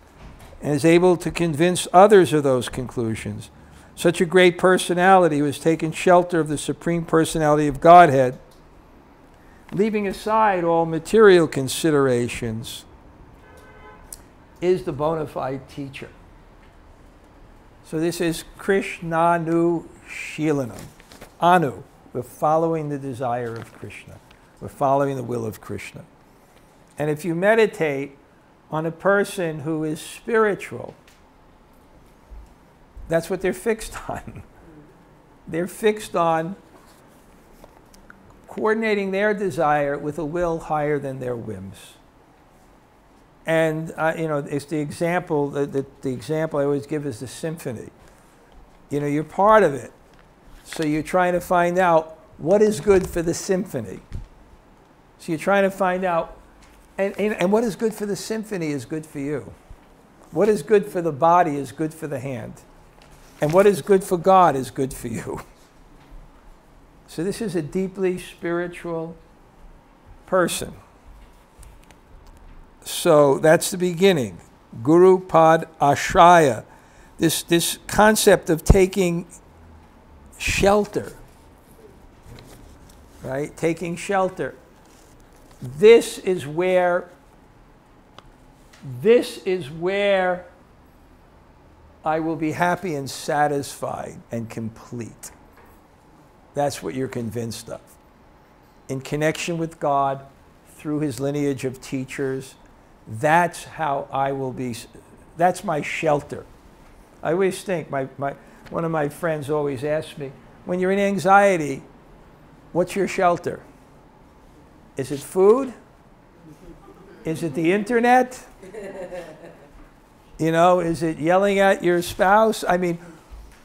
and is able to convince others of those conclusions. Such a great personality who has taken shelter of the Supreme Personality of Godhead, leaving aside all material considerations, is the bona fide teacher. So this is Krishnanu Shilanam. Anu, we're following the desire of Krishna. We're following the will of Krishna. And if you meditate on a person who is spiritual, that's what they're fixed on. They're fixed on coordinating their desire with a will higher than their whims. And you know, it's the example. The example I always give is the symphony. You know, you're part of it, so you're trying to find out what is good for the symphony. So you're trying to find out, and what is good for the symphony is good for you. What is good for the body is good for the hand, and what is good for God is good for you. So this is a deeply spiritual person. So that's the beginning. Guru Pad Ashraya. This concept of taking shelter, right? Taking shelter. This is where I will be happy and satisfied and complete. That's what you're convinced of. In connection with God, through his lineage of teachers, that's how I will be, that's my shelter. I always think, one of my friends always asks me, when you're in anxiety, what's your shelter? Is it food? Is it the internet? You know, is it yelling at your spouse? I mean,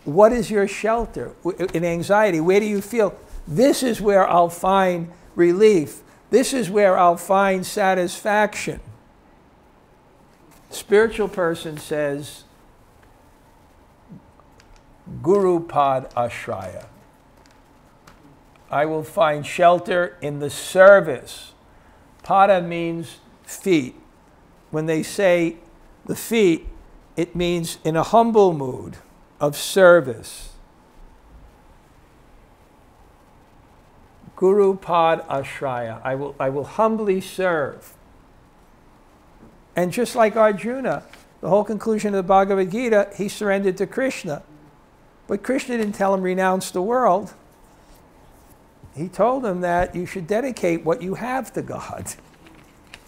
what is your shelter? In anxiety, where do you feel? This is where I'll find relief. This is where I'll find satisfaction. Spiritual person says, Guru Pad Ashraya. I will find shelter in the service. Pada means feet. When they say the feet, it means in a humble mood of service. Guru Pad Ashraya. I will humbly serve. And just like Arjuna, the whole conclusion of the Bhagavad Gita, he surrendered to Krishna. But Krishna didn't tell him renounce the world. He told him that you should dedicate what you have to God.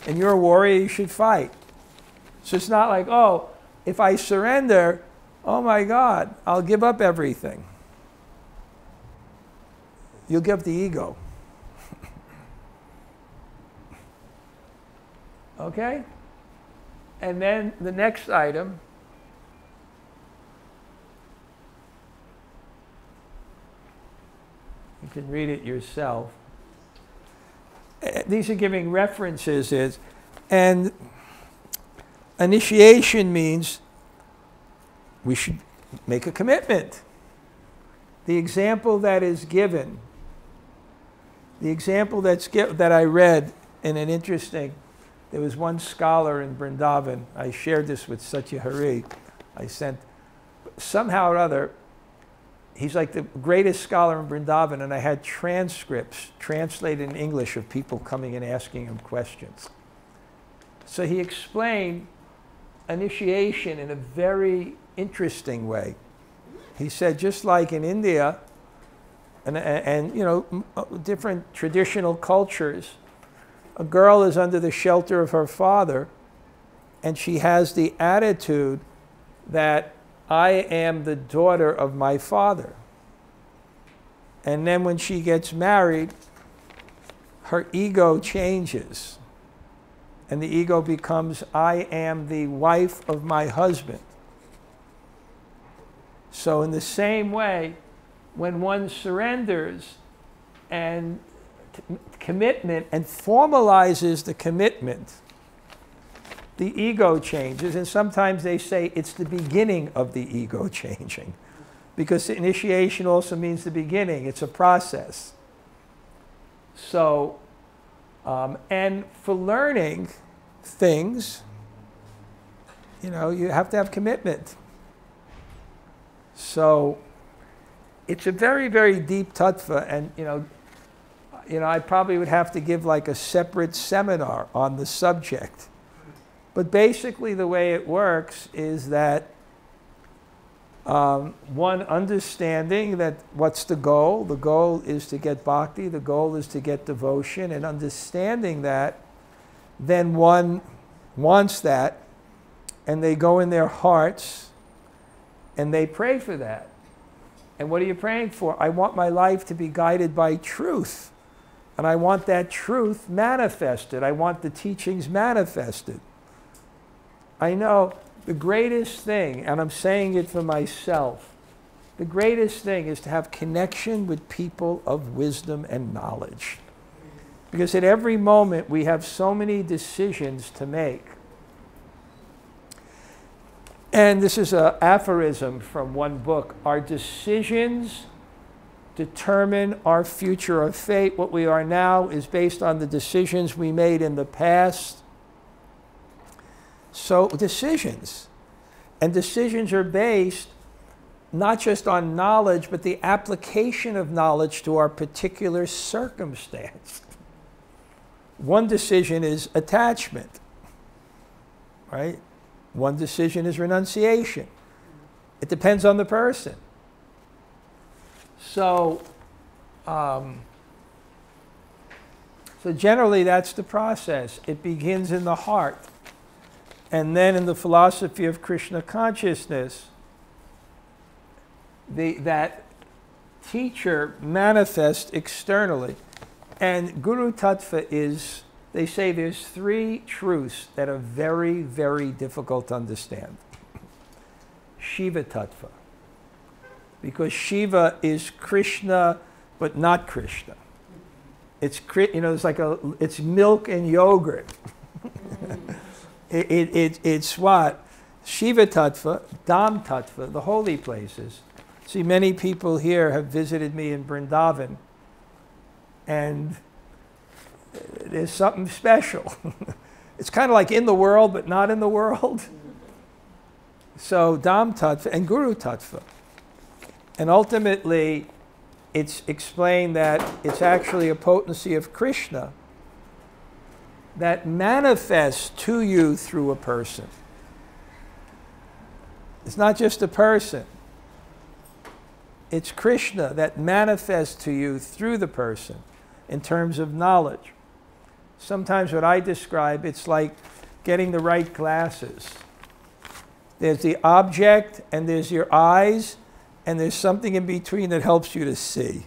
And you're a warrior, you should fight. So it's not like, oh, if I surrender, oh my God, I'll give up everything. You'll give up the ego. Okay? And then the next item, you can read it yourself. These are giving references, and initiation means we should make a commitment. The example that is given, the example that I read in an interesting, there was one scholar in Vrindavan, I shared this with Satya Hari, I sent, somehow or other, he's like the greatest scholar in Vrindavan, and I had transcripts translated in English of people coming and asking him questions. So he explained initiation in a very interesting way. He said, just like in India and you know, different traditional cultures, a girl is under the shelter of her father, and she has the attitude that I am the daughter of my father. And then when she gets married, her ego changes. And the ego becomes, I am the wife of my husband. So in the same way, when one surrenders and commitment and formalizes the commitment, the ego changes, and sometimes they say it's the beginning of the ego changing, because initiation also means the beginning. It's a process. So, and for learning things, you know, you have to have commitment. So, it's a very, very deep tattva, and you know, I probably would have to give like a separate seminar on the subject. But basically the way it works is that one understanding that what's the goal? The goal is to get bhakti, the goal is to get devotion, and understanding that, then one wants that, and they go in their hearts and they pray for that. And what are you praying for? I want my life to be guided by truth. And I want that truth manifested. I want the teachings manifested. I know the greatest thing, and I'm saying it for myself, the greatest thing is to have connection with people of wisdom and knowledge. Because at every moment we have so many decisions to make. And this is an aphorism from one book. Our decisions determine our future or fate. What we are now is based on the decisions we made in the past. So decisions. And decisions are based not just on knowledge, but the application of knowledge to our particular circumstance. One decision is attachment, right? One decision is renunciation. It depends on the person. So, so generally that's the process. It begins in the heart. And then in the philosophy of Krishna consciousness, that teacher manifests externally. And Guru Tattva is, they say there's 3 truths that are very, very difficult to understand. Shiva Tattva. Because Shiva is Krishna, but not Krishna. It's, you know, it's like it's milk and yogurt. It's what? Shiva Tattva, Dham Tattva, the holy places. See, many people here have visited me in Vrindavan, and there's something special. It's kind of like in the world, but not in the world. So Dham Tattva and Guru Tattva. And ultimately, it's explained that it's actually a potency of Krishna that manifests to you through a person. It's not just a person. It's Krishna that manifests to you through the person in terms of knowledge. Sometimes what I describe, it's like getting the right glasses. There's the object, and there's your eyes, and there's something in between that helps you to see.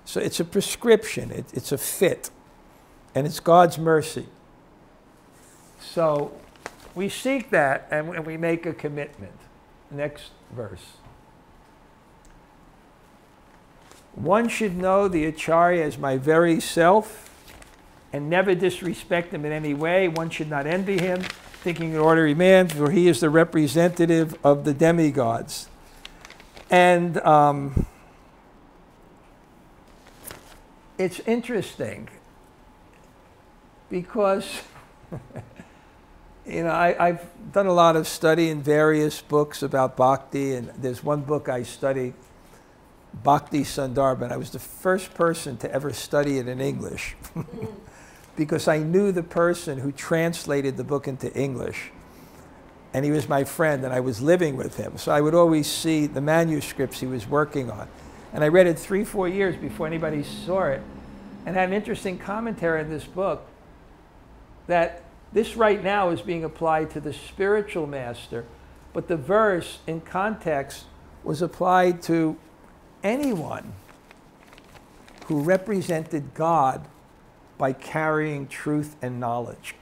So it's a prescription, it's a fit, and it's God's mercy. So we seek that, and we make a commitment. Next verse. One should know the Acharya as my very self, and never disrespect him in any way. One should not envy him, thinking an ordinary man, for he is the representative of the demigods. And it's interesting because I've done a lot of study in various books about bhakti, and there's one book I studied, Bhakti-sandarbha. I was the first person to ever study it in English because I knew the person who translated the book into English. And he was my friend, and I was living with him. So I would always see the manuscripts he was working on. And I read it 3-4 years before anybody saw it, and had an interesting commentary in this book that this right now is being applied to the spiritual master, but the verse in context was applied to anyone who represented God by carrying truth and knowledge.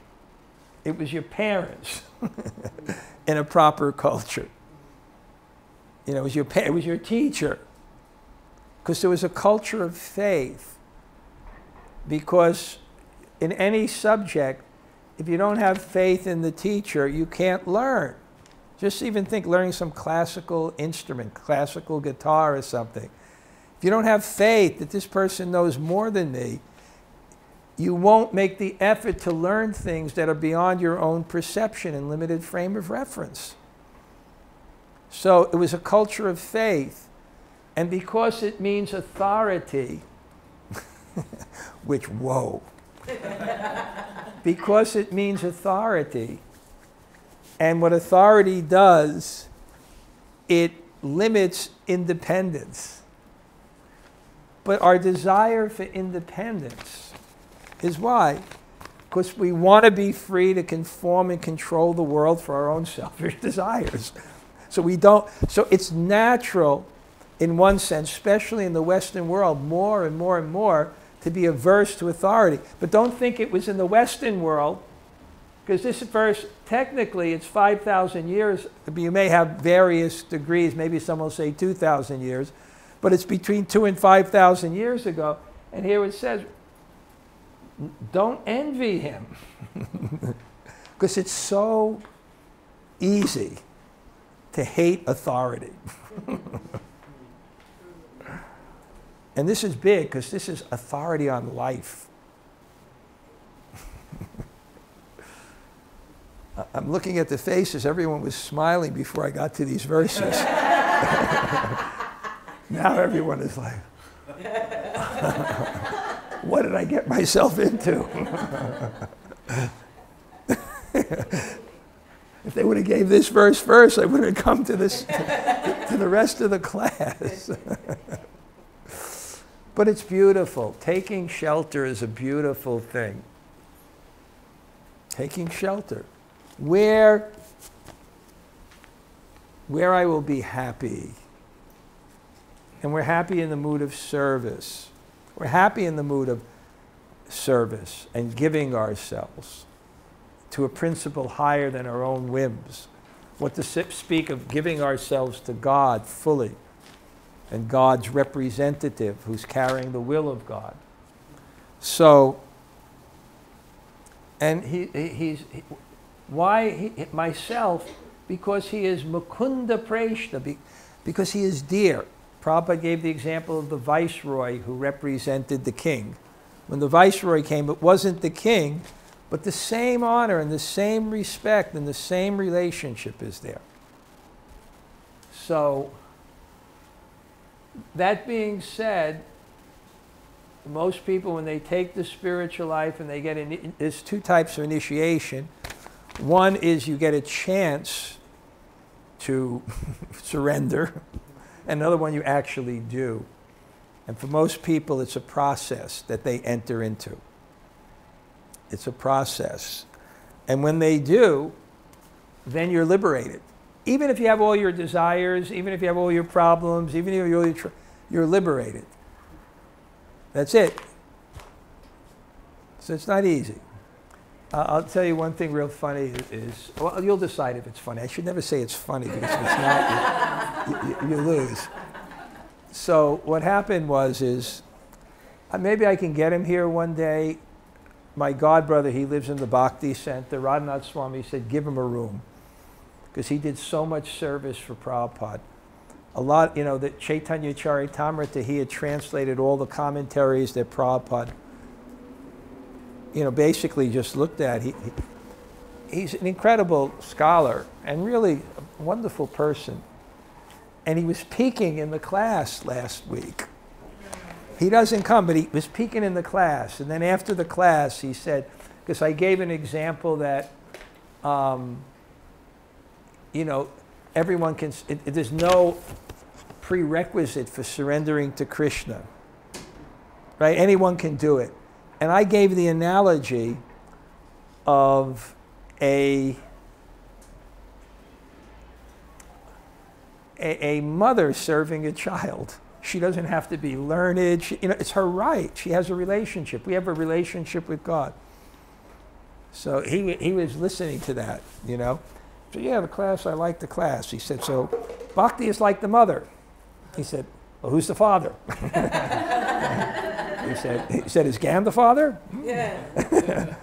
It was your parents in a proper culture. It was your teacher. Because there was a culture of faith. Because in any subject, if you don't have faith in the teacher, you can't learn. Just even think learning some classical instrument, classical guitar or something. If you don't have faith that this person knows more than me, you won't make the effort to learn things that are beyond your own perception and limited frame of reference. So it was a culture of faith. And because it means authority, which, whoa. Because it means authority, and what authority does, it limits independence. But our desire for independence is why? Because we want to be free to conform and control the world for our own selfish desires. So it's natural in one sense, especially in the Western world, more and more and more, to be averse to authority. But don't think it was in the Western world, because this verse, technically, it's 5,000 years. You may have various degrees. Maybe some will say 2,000 years. But it's between 2,000 and 5,000 years ago. And here it says, don't envy him. Because it's so easy to hate authority. And this is big, because this is authority on life. I'm looking at the faces. Everyone was smiling before I got to these verses. Now everyone is like, what did I get myself into? If they would have gave this verse first, I would have come to this, to the rest of the class. But it's beautiful. Taking shelter is a beautiful thing. Taking shelter. Where I will be happy. And we're happy in the mood of service. We're happy in the mood of service and giving ourselves to a principle higher than our own whims. What to speak of giving ourselves to God fully, and God's representative who's carrying the will of God. So, and myself, because he is Mukunda Preshna, because he is dear. Prabhupada gave the example of the viceroy who represented the king. When the viceroy came, it wasn't the king, but the same honor and the same respect and the same relationship is there. So, that being said, most people, when they take the spiritual life and they get there's two types of initiation. One is you get a chance to surrender, and another one you actually do. And for most people, it's a process that they enter into. It's a process. And when they do, then you're liberated. Even if you have all your desires, even if you have all your problems, even if you're liberated. That's it. So it's not easy. I'll tell you one thing real funny is, well, you'll decide if it's funny. I should never say it's funny, because if it's not, you lose. So what happened is, maybe I can get him here one day. My godbrother, he lives in the Bhakti Center. Radhanath Swami said, give him a room, because he did so much service for Prabhupada. A lot, the Chaitanya Charitamrita, he had translated all the commentaries that Prabhupada, basically just looked at. He's an incredible scholar and really a wonderful person. And he was speaking in the class last week. He doesn't come, but he was speaking in the class. And then after the class, he said, because I gave an example that, everyone can, there's no prerequisite for surrendering to Krishna, right? Anyone can do it. And I gave the analogy of a mother serving a child. She doesn't have to be learned. It's her right. She has a relationship. We have a relationship with God. So he was listening to that, So yeah, the class, I like the class. He said, so Bhakti is like the mother. He said, well, who's the father? He said, is Gam the father? Yeah.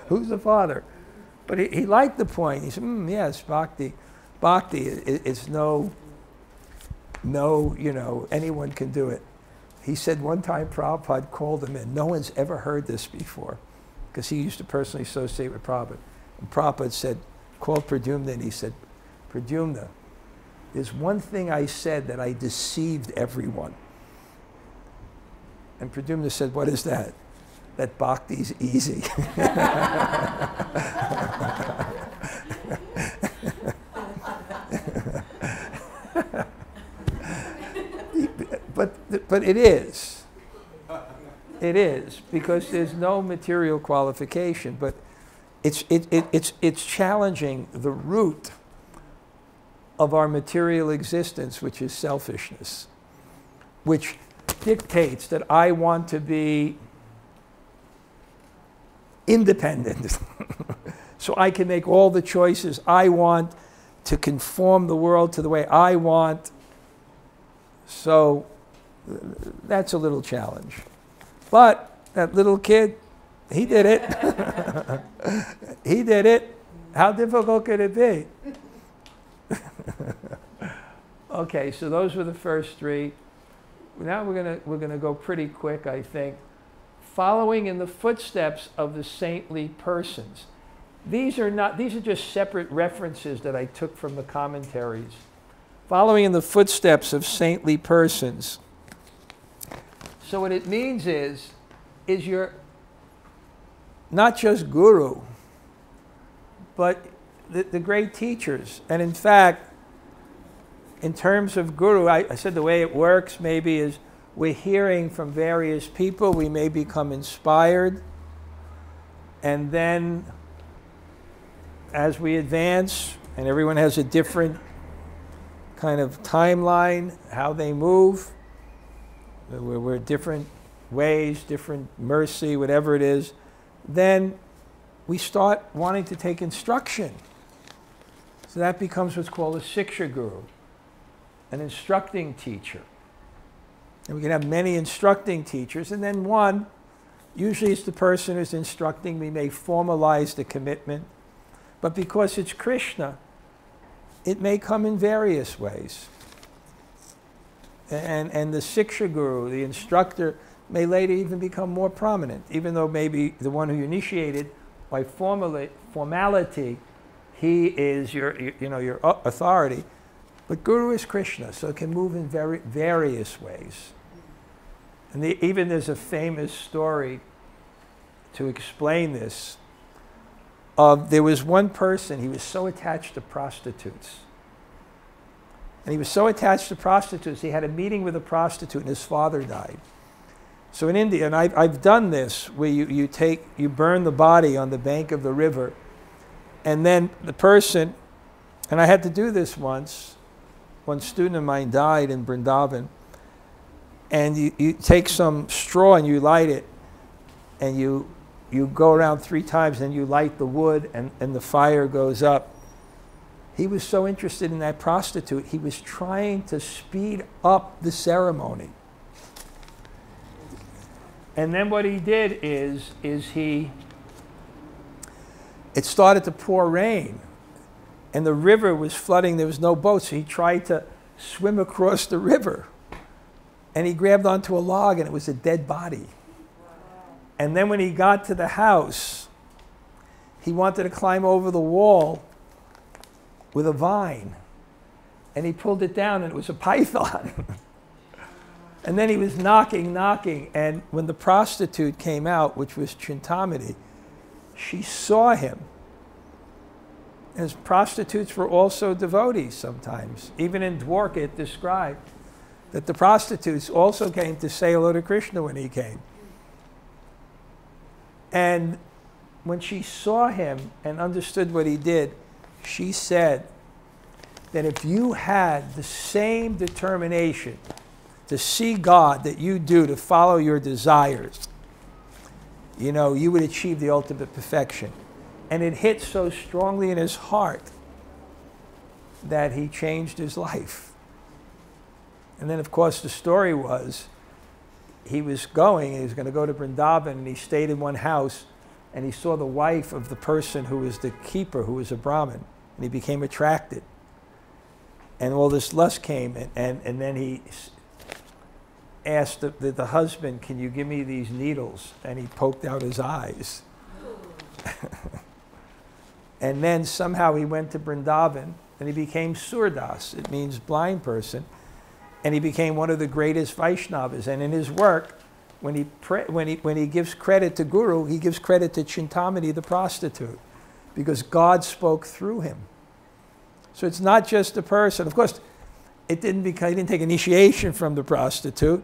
Who's the father? But he liked the point. He said, yes, Bhakti is no, anyone can do it. He said one time Prabhupada called him in. No one's ever heard this before, because he used to personally associate with Prabhupada. And Prabhupada said, called Pradyumna, and he said, Pradyumna, there's one thing I said that I deceived everyone. And Pradyumna said, what is that? That Bhakti's easy. But it is. It is, because there's no material qualification. But it's challenging the root of our material existence, which is selfishness, which dictates that I want to be independent so I can make all the choices I want, to conform the world to the way I want. So that's a little challenge. But that little kid, he did it. He did it. How difficult could it be? Okay, so those were the first three. Now we're gonna go pretty quick, I think. Following in the footsteps of the saintly persons. These are just separate references that I took from the commentaries. Following in the footsteps of saintly persons. So what it means is you're not just guru, but the great teachers. And in fact, in terms of guru, I said the way it works maybe is we're hearing from various people, we may become inspired, and then as we advance, and everyone has a different kind of timeline, how they move, we're different ways, different mercy, whatever it is, then we start wanting to take instruction. So that becomes what's called a Siksha Guru, an instructing teacher. And we can have many instructing teachers, and then one, usually it's the person who's instructing, we may formalize the commitment, but because it's Krishna, it may come in various ways. And the Siksha Guru, the instructor, may later even become more prominent, even though maybe the one who initiated, by formality, he is your authority. But Guru is Krishna, so it can move in various ways. And even there's a famous story to explain this. There was one person, he was so attached to prostitutes. And he was so attached to prostitutes, he had a meeting with a prostitute and his father died. So in India, and I've done this, where you burn the body on the bank of the river, and then the person, and I had to do this once, one student of mine died in Vrindavan, and you take some straw and you light it, and you go around 3 times and you light the wood and the fire goes up. He was so interested in that prostitute, he was trying to speed up the ceremony. And then what he did is it started to pour rain and the river was flooding, there was no boat, so he tried to swim across the river. And he grabbed onto a log and it was a dead body. And then when he got to the house, he wanted to climb over the wall with a vine. And he pulled it down and it was a python. And then he was knocking, and when the prostitute came out, which was Chintamani, she saw him. As prostitutes were also devotees sometimes. Even in Dwarka it described that the prostitutes also came to say hello to Krishna when he came. And when she saw him and understood what he did, she said that if you had the same determination to see God that you do to follow your desires, you know, you would achieve the ultimate perfection. And it hit so strongly in his heart that he changed his life. And then, of course, the story was he was going to go to Vrindavan, and he stayed in one house, and he saw the wife of the person who was the keeper, who was a Brahmin, and he became attracted. And all this lust came, and then he asked the husband, can you give me these needles? And he poked out his eyes. And then somehow he went to Vrindavan, and he became Surdas. It means blind person. And he became one of the greatest Vaishnavas. And in his work, when he gives credit to Guru, he gives credit to Chintamani, the prostitute, because God spoke through him. So it's not just a person. Of course, he didn't take initiation from the prostitute,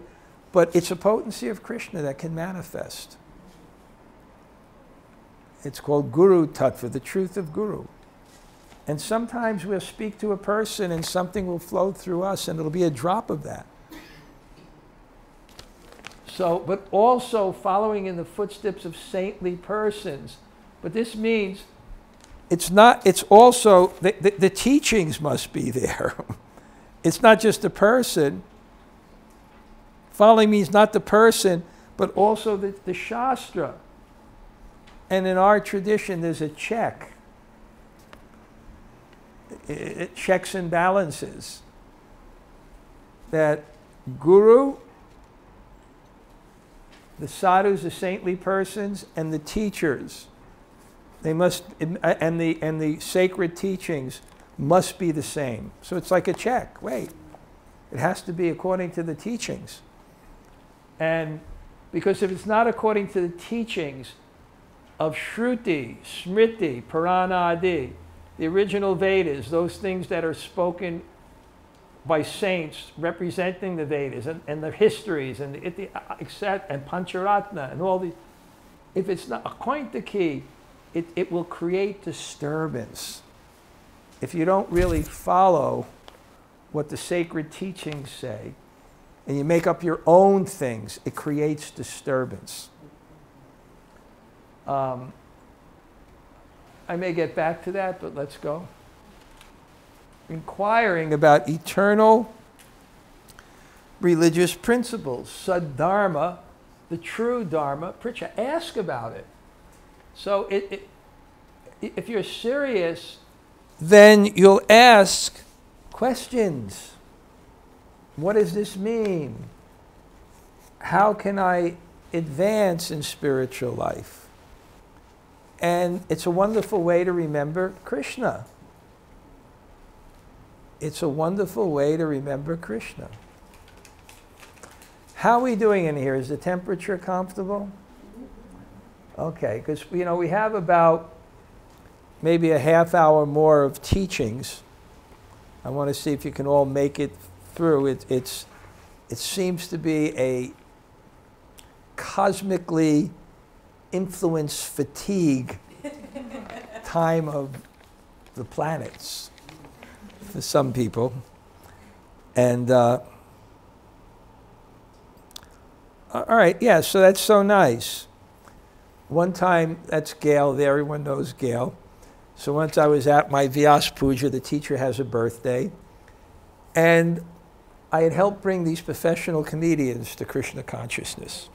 but it's a potency of Krishna that can manifest. It's called Guru Tattva, the truth of Guru. And sometimes we'll speak to a person and something will flow through us and it'll be a drop of that. So, but also following in the footsteps of saintly persons. But this means it's also, the teachings must be there. It's not just a person. Following means not the person, but also the Shastra. And in our tradition, there's a check. It checks and balances. That Guru, the sadhus, the saintly persons, and the teachers, they must, and the sacred teachings must be the same. So it's like a check. Wait, it has to be according to the teachings. And because if it's not according to the teachings of Shruti, Smriti, Purana Adi, the original Vedas, those things that are spoken by saints representing the Vedas and the histories and and Pancharatna and all these, if it's not according to key, it will create disturbance. If you don't really follow what the sacred teachings say, and you make up your own things, it creates disturbance. I may get back to that, but let's go. Inquiring about eternal religious principles, Saddharma, the true Dharma, Pritcha, ask about it. So if you're serious, then you'll ask questions. What does this mean? How can I advance in spiritual life? And it's a wonderful way to remember Krishna. it's a wonderful way to remember Krishna. How are we doing in here? Is the temperature comfortable? Okay, because we have about maybe a half hour more of teachings. I want to see if you can all make it through. It seems to be a cosmically influenced fatigue time of the planets for some people. And all right, yeah, so that's so nice. One time, that's Gail there, everyone knows Gail. So once I was at my Vyas Puja, the teacher has a birthday, and I had helped bring these professional comedians to Krishna consciousness.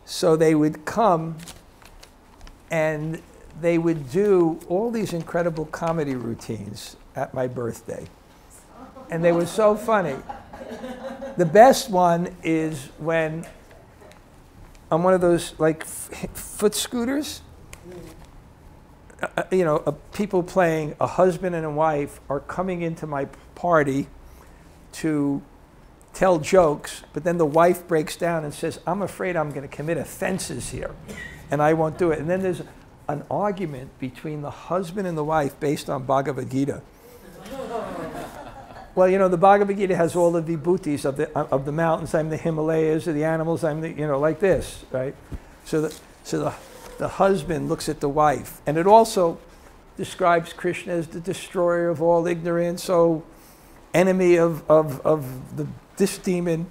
So they would come and they would do all these incredible comedy routines at my birthday. And they were so funny. The best one is when on one of those like foot scooters, people playing a husband and a wife are coming into my party to tell jokes, but then the wife breaks down and says, I'm afraid I'm going to commit offenses here, and I won't do it. And then there's an argument between the husband and the wife based on Bhagavad Gita. Well, the Bhagavad Gita has all the vibhutis of the mountains. I'm the Himalayas, of the animals. I'm the, like this, right? So the husband looks at the wife, and it also describes Krishna as the destroyer of all ignorance, so enemy of this demon.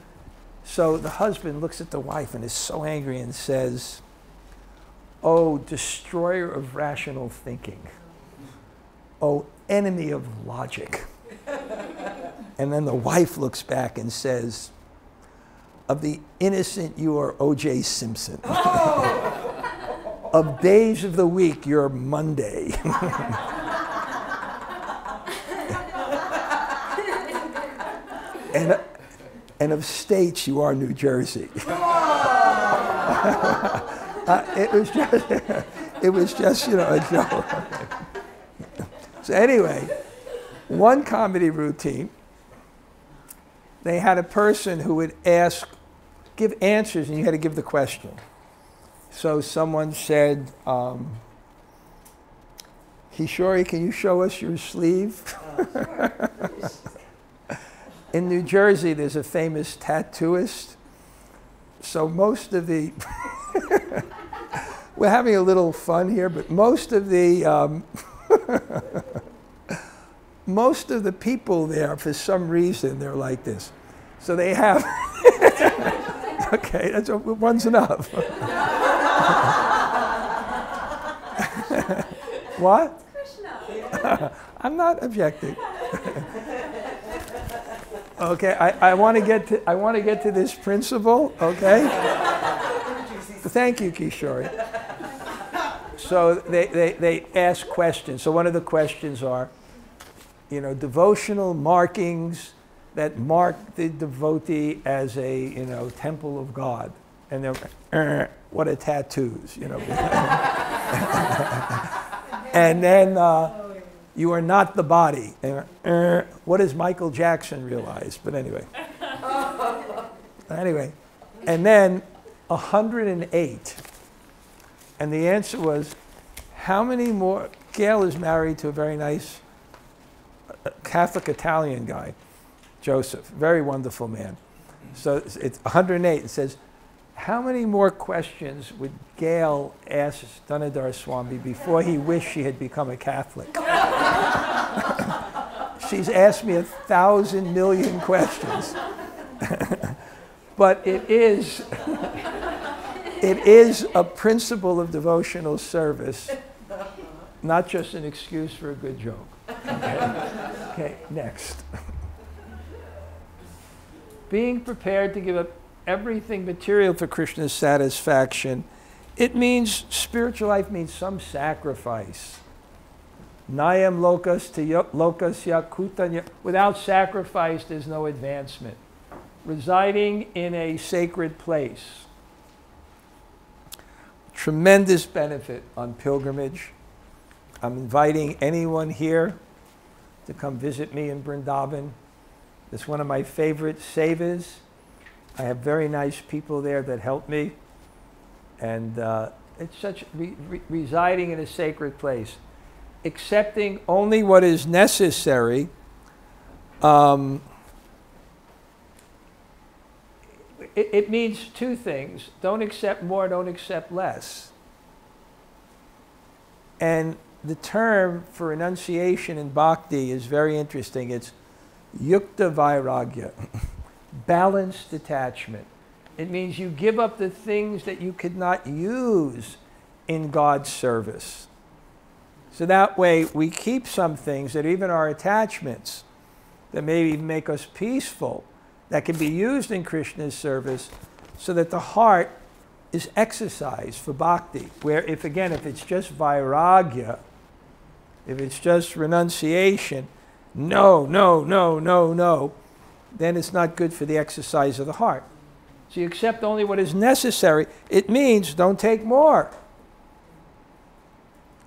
So the husband looks at the wife and is so angry and says, "Oh, destroyer of rational thinking. Oh, enemy of logic." And then the wife looks back and says, "Of the innocent, you are O.J. Simpson. Of days of the week, you're Monday." And of states, you are New Jersey. It was just a joke. So anyway, one comedy routine, they had a person who would give answers, and you had to give the question. So someone said, Kishori, can you show us your sleeve? Sure. In New Jersey, there's a famous tattooist. So most of the, we're having a little fun here, but most of the people there, for some reason, they're like this. So they have, okay, one's enough. What? Krishna. I'm not objecting. Okay, I want to get to this principle. Okay. Thank you, Kishori. So they ask questions. So one of the questions are, devotional markings that mark the devotee as a temple of God, and they're what are tattoos, and then you are not the body. And what does Michael Jackson realize? But anyway, and then 108, and the answer was, how many more? Gail is married to a very nice Catholic Italian guy, Joseph, very wonderful man. So it's 108. It says, how many more questions would Gail ask Dhanadhar Swami before he wished she had become a Catholic? She's asked me 1,000 million questions. But it is a principle of devotional service, not just an excuse for a good joke. Okay, next. Being prepared to give up everything material for Krishna's satisfaction, it means, spiritual life means some sacrifice. Nayam lokas to lokas yakutanya. Without sacrifice, there's no advancement. Residing in a sacred place. Tremendous benefit on pilgrimage. I'm inviting anyone here to come visit me in Vrindavan. It's one of my favorite sevas. I have very nice people there that help me. And it's such residing in a sacred place. Accepting only what is necessary. It means two things. Don't accept more, don't accept less. And the term for renunciation in bhakti is very interesting. It's yukta vairagya, balanced detachment. It means you give up the things that you could not use in God's service. So that way we keep some things that even are attachments that maybe make us peaceful, that can be used in Krishna's service, so that the heart is exercised for bhakti. Where if it's just vairagya, if it's just renunciation, no, then it's not good for the exercise of the heart. So you accept only what is necessary. It means don't take more.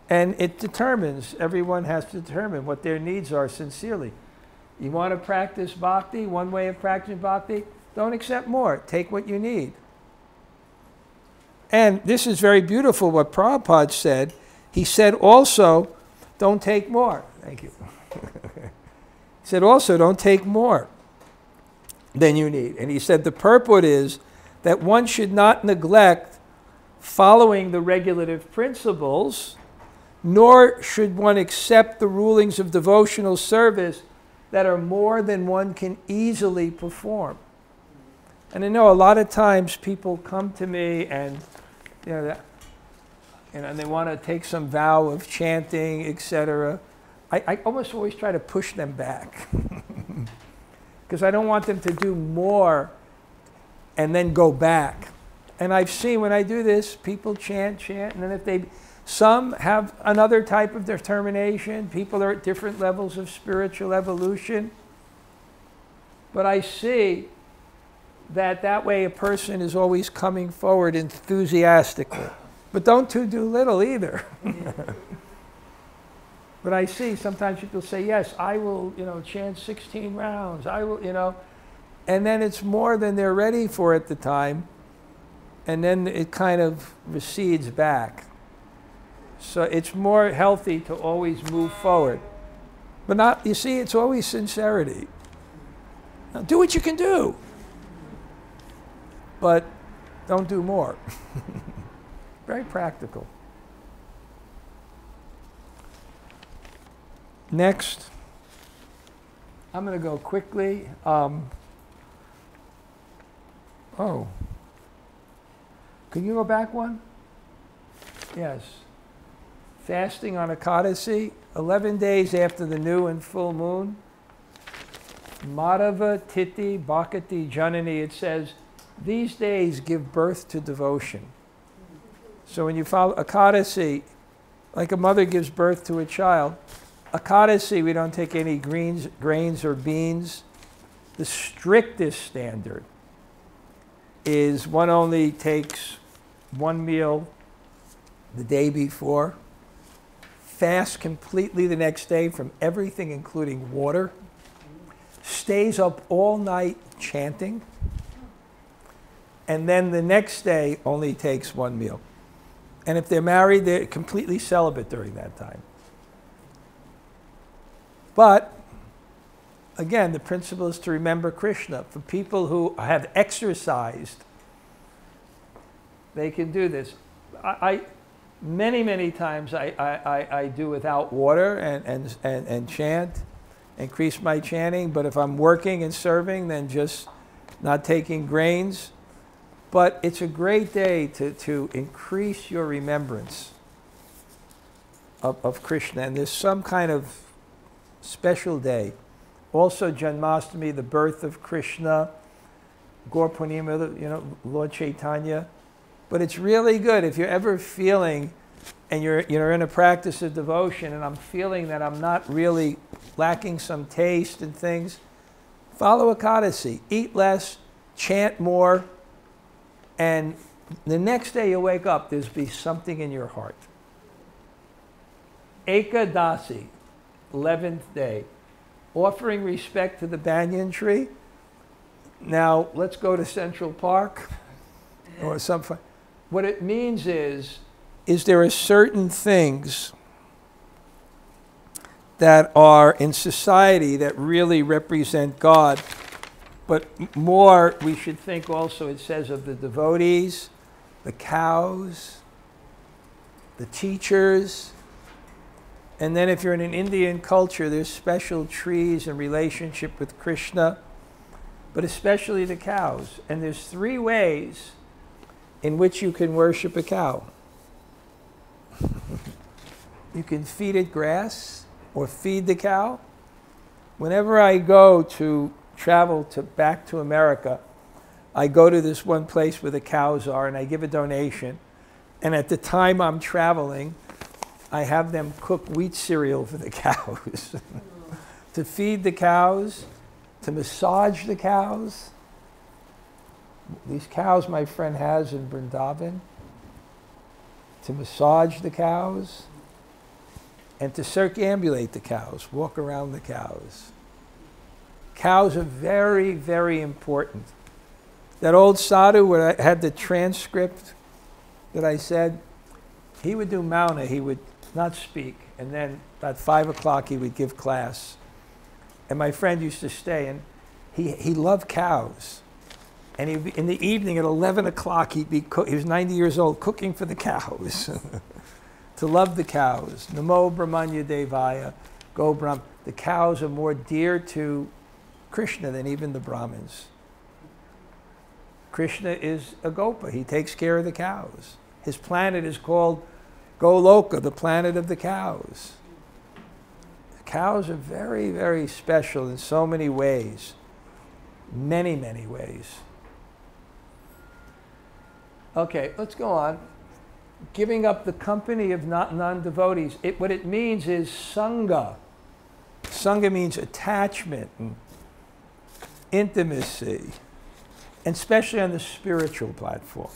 And it determines, everyone has to determine what their needs are sincerely. You want to practice bhakti, one way of practicing bhakti, don't accept more. Take what you need. And this is very beautiful what Prabhupada said. He said also, don't take more. Thank you. He said also, don't take more than you need. And he said the purport is that one should not neglect following the regulative principles, nor should one accept the rulings of devotional service that are more than one can easily perform. And I know a lot of times people come to me and and they want to take some vow of chanting, etc. I almost always try to push them back because I don't want them to do more and then go back. And I've seen when I do this, people chant, and then some have another type of determination. People are at different levels of spiritual evolution. But I see that way a person is always coming forward enthusiastically. But don't do little either. But I see sometimes people say, yes, I will, chant 16 rounds. I will, and then it's more than they're ready for at the time. And then it kind of recedes back. So it's more healthy to always move forward. But it's always sincerity. Now, do what you can do. But don't do more. Very practical. Next, I'm going to go quickly. Can you go back one? Yes. Fasting on Ekadasi, 11 days after the new and full moon. Madhava Titi Bhakati Janani, it says, these days give birth to devotion. So when you follow Ekadasi, like a mother gives birth to a child, Ekadasi, we don't take any grains or beans. The strictest standard is one only takes one meal the day before, fast completely the next day from everything including water, stays up all night chanting, and then the next day only takes one meal. And if they're married, they're completely celibate during that time. But, again, the principle is to remember Krishna. For people who have exercised, they can do this. Many times I do without water and chant, increase my chanting. But if I'm working and serving, then just not taking grains. But it's a great day to increase your remembrance of Krishna. And there's some kind of special day. Also Janmashtami, the birth of Krishna, Gaur Purnima, Lord Chaitanya. But it's really good if you're ever feeling, and you're in a practice of devotion, and I'm feeling that I'm not really lacking some taste and things, follow Ekadasi. Eat less, chant more, and the next day you wake up, there's be something in your heart. Ekadasi, 11th day. offering respect to the banyan tree. Now, let's go to Central Park or some. What it means is there are certain things that are in society that really represent God, but more we should think also, it says, of the devotees, the cows, the teachers, and then if you're in an Indian culture, there's special trees in relationship with Krishna, but especially the cows. And there's 3 ways in which you can worship a cow. You can feed it grass or feed the cow. Whenever I go to travel back to America, I go to this one place where the cows are and I give a donation. And at the time I'm traveling, I have them cook wheat cereal for the cows. To feed the cows, to massage the cows. These cows my friend has in Vrindavan. To massage the cows. And to circambulate the cows, walk around the cows. Cows are very, very important. That old sadhu, where I had the transcript that I said, he would do mauna, he would not speak, and then at 5 o'clock he would give class. And my friend used to stay, and he loved cows. And he'd be, in the evening at 11 o'clock, he was 90 years old, cooking for the cows. To love the cows. Namo Brahmanya Devaya, Go Brahm. The cows are more dear to Krishna than even the Brahmins. Krishna is a gopa. He takes care of the cows. His planet is called Goloka, the planet of the cows. The cows are very, very special in so many ways. Many, many ways. Okay, let's go on. Giving up the company of non-devotees. What it means is sangha. Sangha means attachment and intimacy, and especially on the spiritual platform.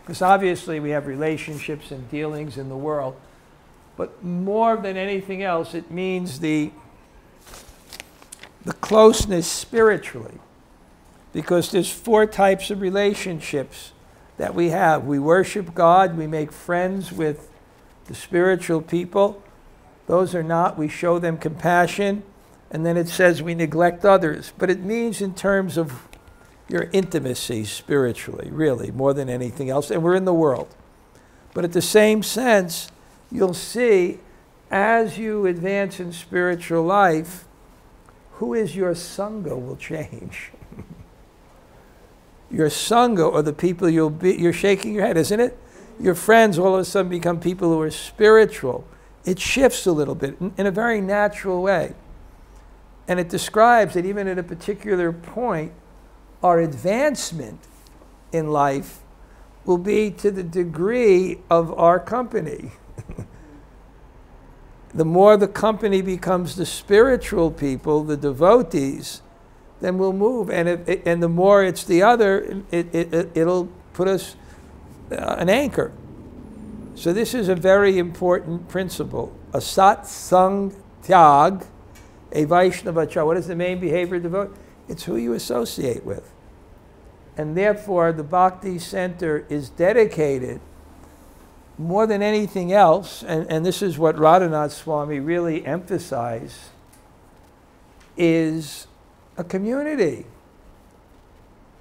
Because obviously we have relationships and dealings in the world, but more than anything else, it means the closeness spiritually. Because there's 4 types of relationships that we have. We worship God, we make friends with the spiritual people. Those are not, we show them compassion, and then it says we neglect others. But it means in terms of your intimacy spiritually, really, more than anything else. And we're in the world. But at the same sense, you'll see, as you advance in spiritual life, who is your sangha will change. Your sangha, or the people you'll be, you're shaking your head, isn't it? Your friends all of a sudden become people who are spiritual. It shifts a little bit in a very natural way. And it describes that even at a particular point, our advancement in life will be to the degree of our company. The more the company becomes the spiritual people, the devotees, then we'll move. And the more it's the other, it'll put us an anchor. So this is a very important principle. A satsang tyag, a Vaishnavacharya. What is the main behavior of devotee? It's who you associate with. And therefore, the Bhakti Center is dedicated more than anything else, and this is what Radhanath Swami really emphasized, is a community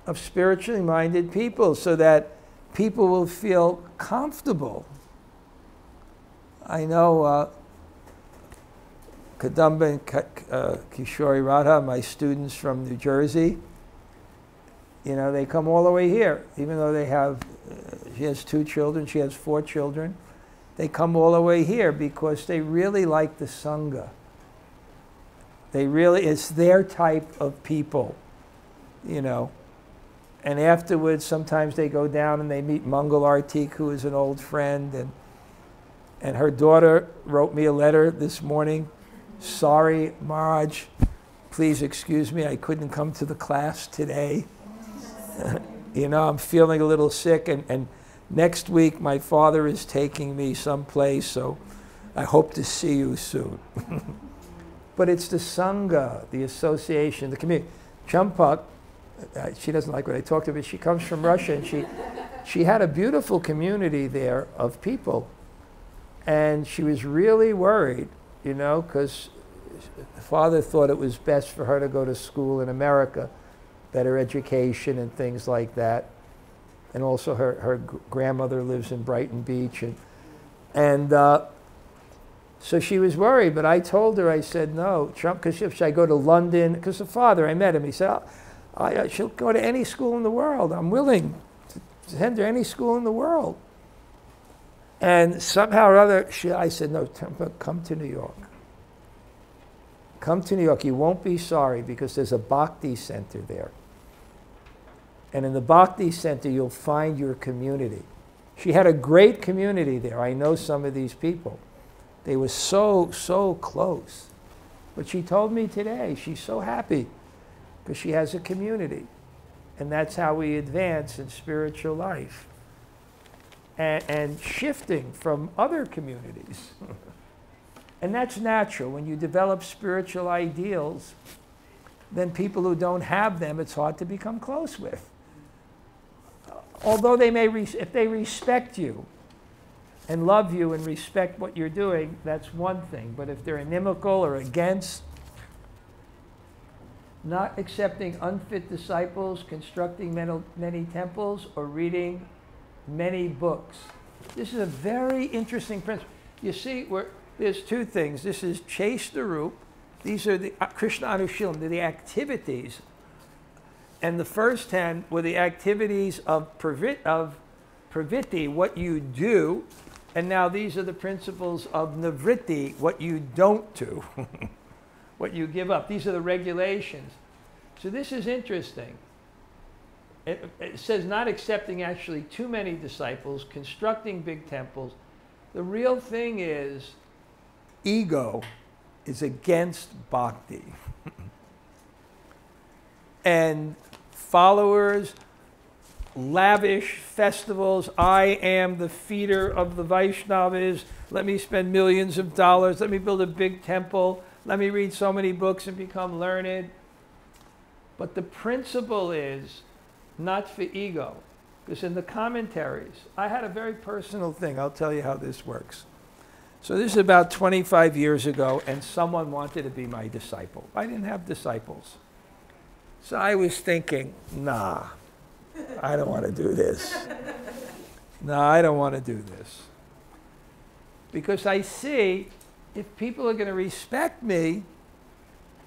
of spiritually minded people so that people will feel comfortable. I know Kadamba and Kishori Radha, my students from New Jersey, you know, they come all the way here, even though they have, she has 2 children, she has 4 children. They come all the way here because they really like the Sangha. They really, it's their type of people, you know. And afterwards, sometimes they go down and they meet Mangal Artik, who is an old friend, and her daughter wrote me a letter this morning. Sorry, Maharaj, please excuse me, I couldn't come to the class today. You know, I'm feeling a little sick, and next week my father is taking me someplace, so I hope to see you soon. But it's the Sangha, the association, the community. Champak, she doesn't like when I talk to her, but she comes from Russia, and she had a beautiful community there of people. And she was really worried, you know, because father thought it was best for her to go to school in America, better education and things like that. And also her grandmother lives in Brighton Beach. And so she was worried, but I told her, I said, no, Trump, because should I go to London? Because the father, I met him, he said, she'll go to any school in the world. I'm willing to send her any school in the world. And somehow or other, I said, no, come to New York. Come to New York. You won't be sorry, because there's a Bhakti center there. And in the Bhakti center, you'll find your community. She had a great community there. I know some of these people. They were so, so close. But she told me today, she's so happy because she has a community. And that's how we advance in spiritual life. And shifting from other communities. And that's natural. When you develop spiritual ideals, then people who don't have them, it's hard to become close with. Although they may, if they respect you and love you and respect what you're doing, that's one thing. But if they're inimical or against, not accepting unfit disciples, constructing many temples, or reading many books. This is a very interesting principle. You see, there's two things. This is chase the root. These are the Krishna Anushilam, they're the activities. And the first 10 were the activities of pravritti, what you do. And now these are the principles of nivritti, what you don't do, what you give up. These are the regulations. So this is interesting. It says not accepting actually too many disciples, constructing big temples. The real thing is ego is against bhakti. And followers, lavish festivals, I am the feeder of the Vaishnavas, let me spend millions of dollars, let me build a big temple, let me read so many books and become learned. But the principle is not for ego. Because in the commentaries, I had a very personal thing. I'll tell you how this works. So this is about 25 years ago, and someone wanted to be my disciple. I didn't have disciples. So I was thinking, nah, I don't want to do this. No, I don't want to do this. Because I see if people are going to respect me,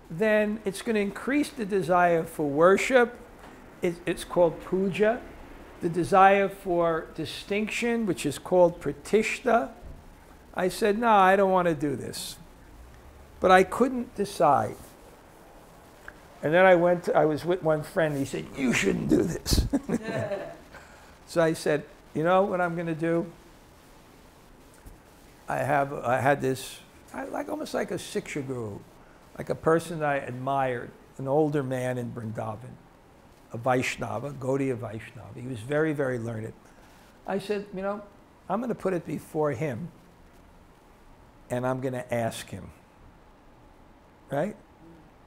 then it's going to increase the desire for worship. It's called puja. The desire for distinction, which is called pratishta. I said, no, I don't want to do this. But I couldn't decide. And then I was with one friend, he said, you shouldn't do this. So I said, you know what I'm going to do? I had this, almost like a Siksha guru, like a person I admired, an older man in Vrindavan, a Vaishnava, Gaudiya Vaishnava. He was very, very learned. I said, you know, I'm going to put it before him, and I'm going to ask him, right?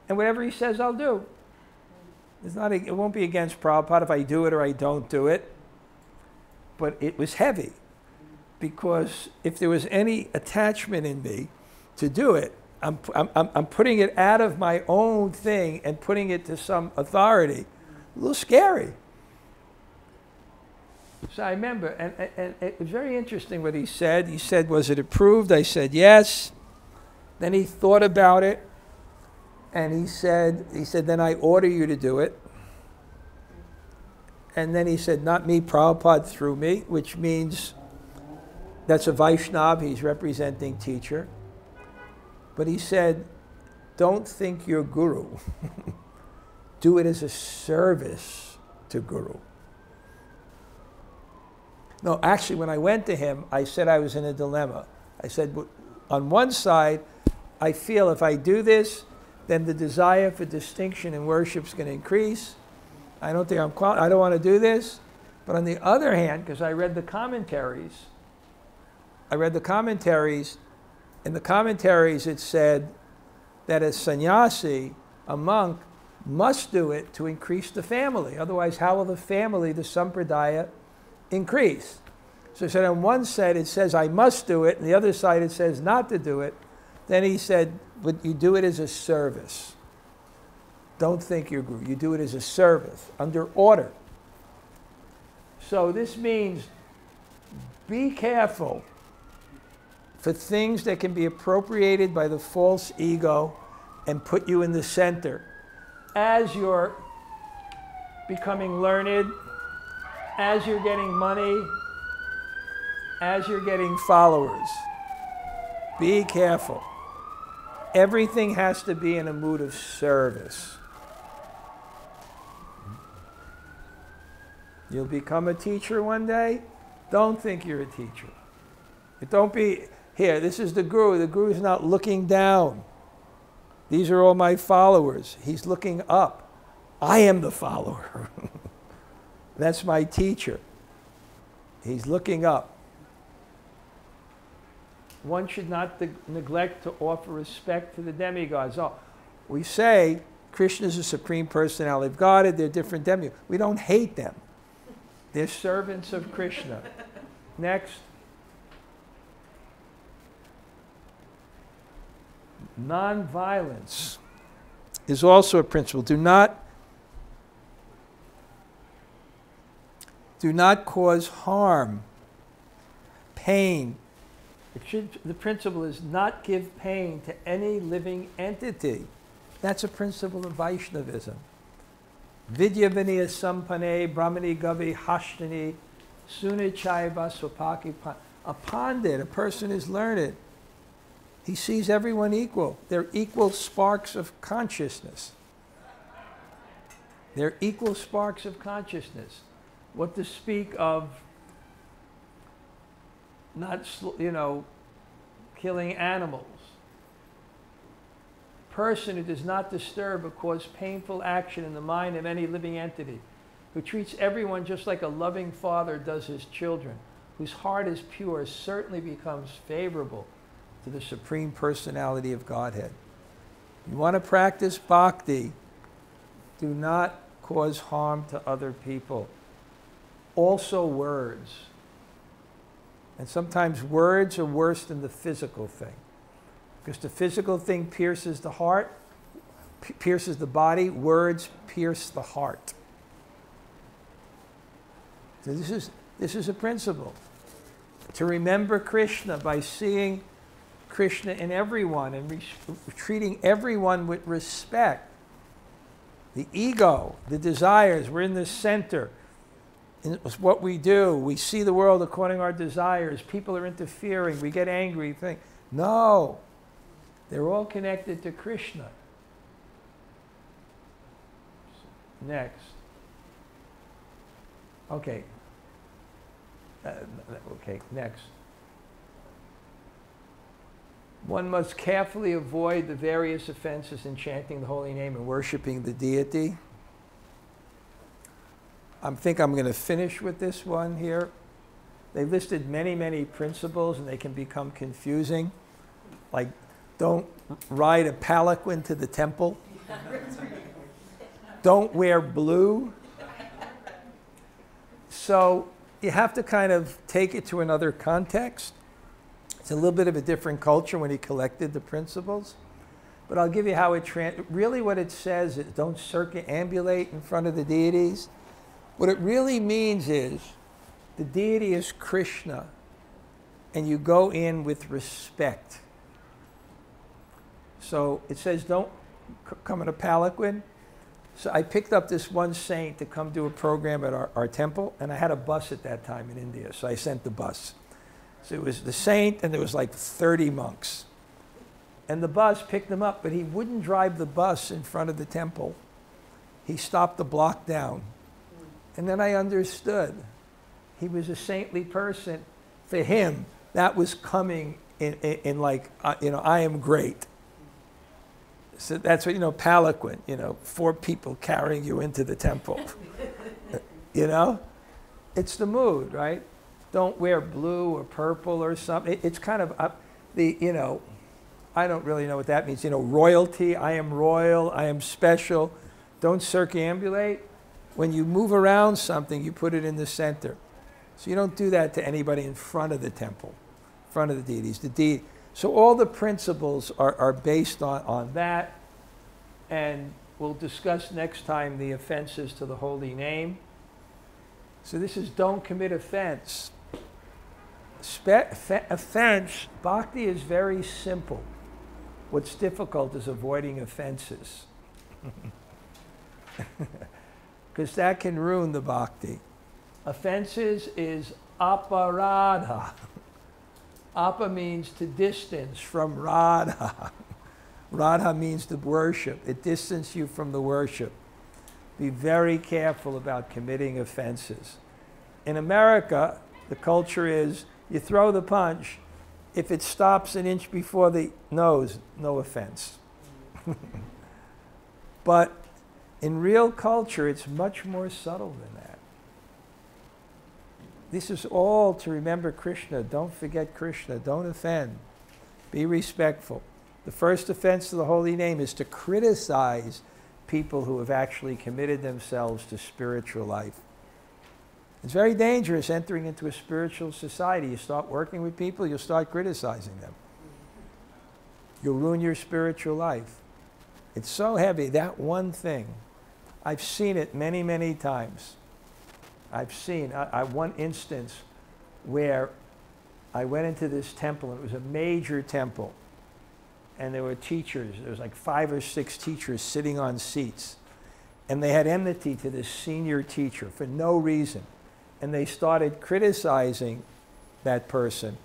And whatever he says, I'll do. It won't be against Prabhupada if I do it or I don't do it. But it was heavy, because if there was any attachment in me to do it, I'm putting it out of my own thing and putting it to some authority. A little scary. So I remember, and it was very interesting what he said. He said, was it approved? I said, yes. Then he thought about it, and he said, then I order you to do it. And then he said, not me, Prabhupada through me, which means that's a Vaishnav, he's representing teacher. But he said, don't think you're guru. Do it as a service to Guru. No, actually, when I went to him, I said I was in a dilemma. I said, on one side, I feel if I do this, then the desire for distinction in worship is going to increase. I don't think I don't want to do this. But on the other hand, because I read the commentaries, in the commentaries it said, that a sannyasi, a monk, must do it to increase the family. Otherwise, how will the family, the sampradaya, increase? So he said on one side it says I must do it, and the other side it says not to do it. Then he said, but you do it as a service. Don't think you're guru. You do it as a service, under order. So this means be careful for things that can be appropriated by the false ego and put you in the center. As you're becoming learned, as you're getting money, as you're getting followers, be careful. Everything has to be in a mood of service. You'll become a teacher one day. Don't think you're a teacher. Don't be, here, this is the guru. The guru is not looking down. These are all my followers. He's looking up. I am the follower. That's my teacher. He's looking up. One should not neglect to offer respect to the demigods. Oh, we say Krishna is the Supreme Personality of Godhead. They're different demigods. We don't hate them. They're servants of Krishna. Next. Non-violence is also a principle. Do not cause harm, pain. The principle is not give pain to any living entity. That's a principle of Vaishnavism. Vidya vinaya sampane brahmani gavi hashtani sunachaiva swapaki. A pandit, a person is learned. He sees everyone equal. They're equal sparks of consciousness. They're equal sparks of consciousness. What to speak of not, killing animals. Person who does not disturb or cause painful action in the mind of any living entity, who treats everyone just like a loving father does his children, whose heart is pure, certainly becomes favorable to the Supreme Personality of Godhead. You want to practice bhakti, do not cause harm to other people. Also words. And sometimes words are worse than the physical thing. Because the physical thing pierces the heart, pierces the body, words pierce the heart. So this is a principle. To remember Krishna by seeing Krishna in everyone and treating everyone with respect. The ego, the desires, we're in the center. It's what we do. We see the world according to our desires. People are interfering. We get angry. Think, no. They're all connected to Krishna. Next. Okay. Next. One must carefully avoid the various offenses in chanting the holy name and worshiping the deity. I think I'm going to finish with this one here. They listed many, many principles, and they can become confusing. Like, don't ride a palanquin to the temple. Don't wear blue. So you have to kind of take it to another context. It's a little bit of a different culture when he collected the principles. But I'll give you how it really what it says is don't circumambulate in front of the deities. What it really means is the deity is Krishna, and you go in with respect. So it says don't come in a palanquin. So I picked up this one saint to come do a program at our temple, and I had a bus at that time in India, so I sent the bus. So it was the saint, and there was like 30 monks. And the bus picked him up, but he wouldn't drive the bus in front of the temple. He stopped the block down. And then I understood. He was a saintly person. For him, that was coming in like, I am great. So that's what, palanquin, 4 people carrying you into the temple. It's the mood, right? Don't wear blue or purple or something. It's kind of, I don't really know what that means. You know, royalty, I am royal, I am special. Don't circumambulate. When you move around something, you put it in the center. So you don't do that to anybody in front of the temple, in front of the deities. So all the principles are based on that. And we'll discuss next time the offenses to the holy name. So this is don't commit offense. Offense, bhakti is very simple. What's difficult is avoiding offenses. Because that can ruin the bhakti. Offenses is aparadha. Apa means to distance from radha. Radha means to worship. It distances you from the worship. Be very careful about committing offenses. In America, the culture is you throw the punch. If it stops an inch before the nose, no offense. But in real culture, it's much more subtle than that. This is all to remember Krishna. Don't forget Krishna. Don't offend. Be respectful. The first offense to the holy name is to criticize people who have actually committed themselves to spiritual life. It's very dangerous entering into a spiritual society. You start working with people, you'll start criticizing them. You'll ruin your spiritual life. It's so heavy, that one thing. I've seen it many, many times. I've seen one instance where I went into this temple, and it was a major temple. And there were teachers, there was like 5 or 6 teachers sitting on seats. And they had enmity to this senior teacher for no reason. And they started criticizing that person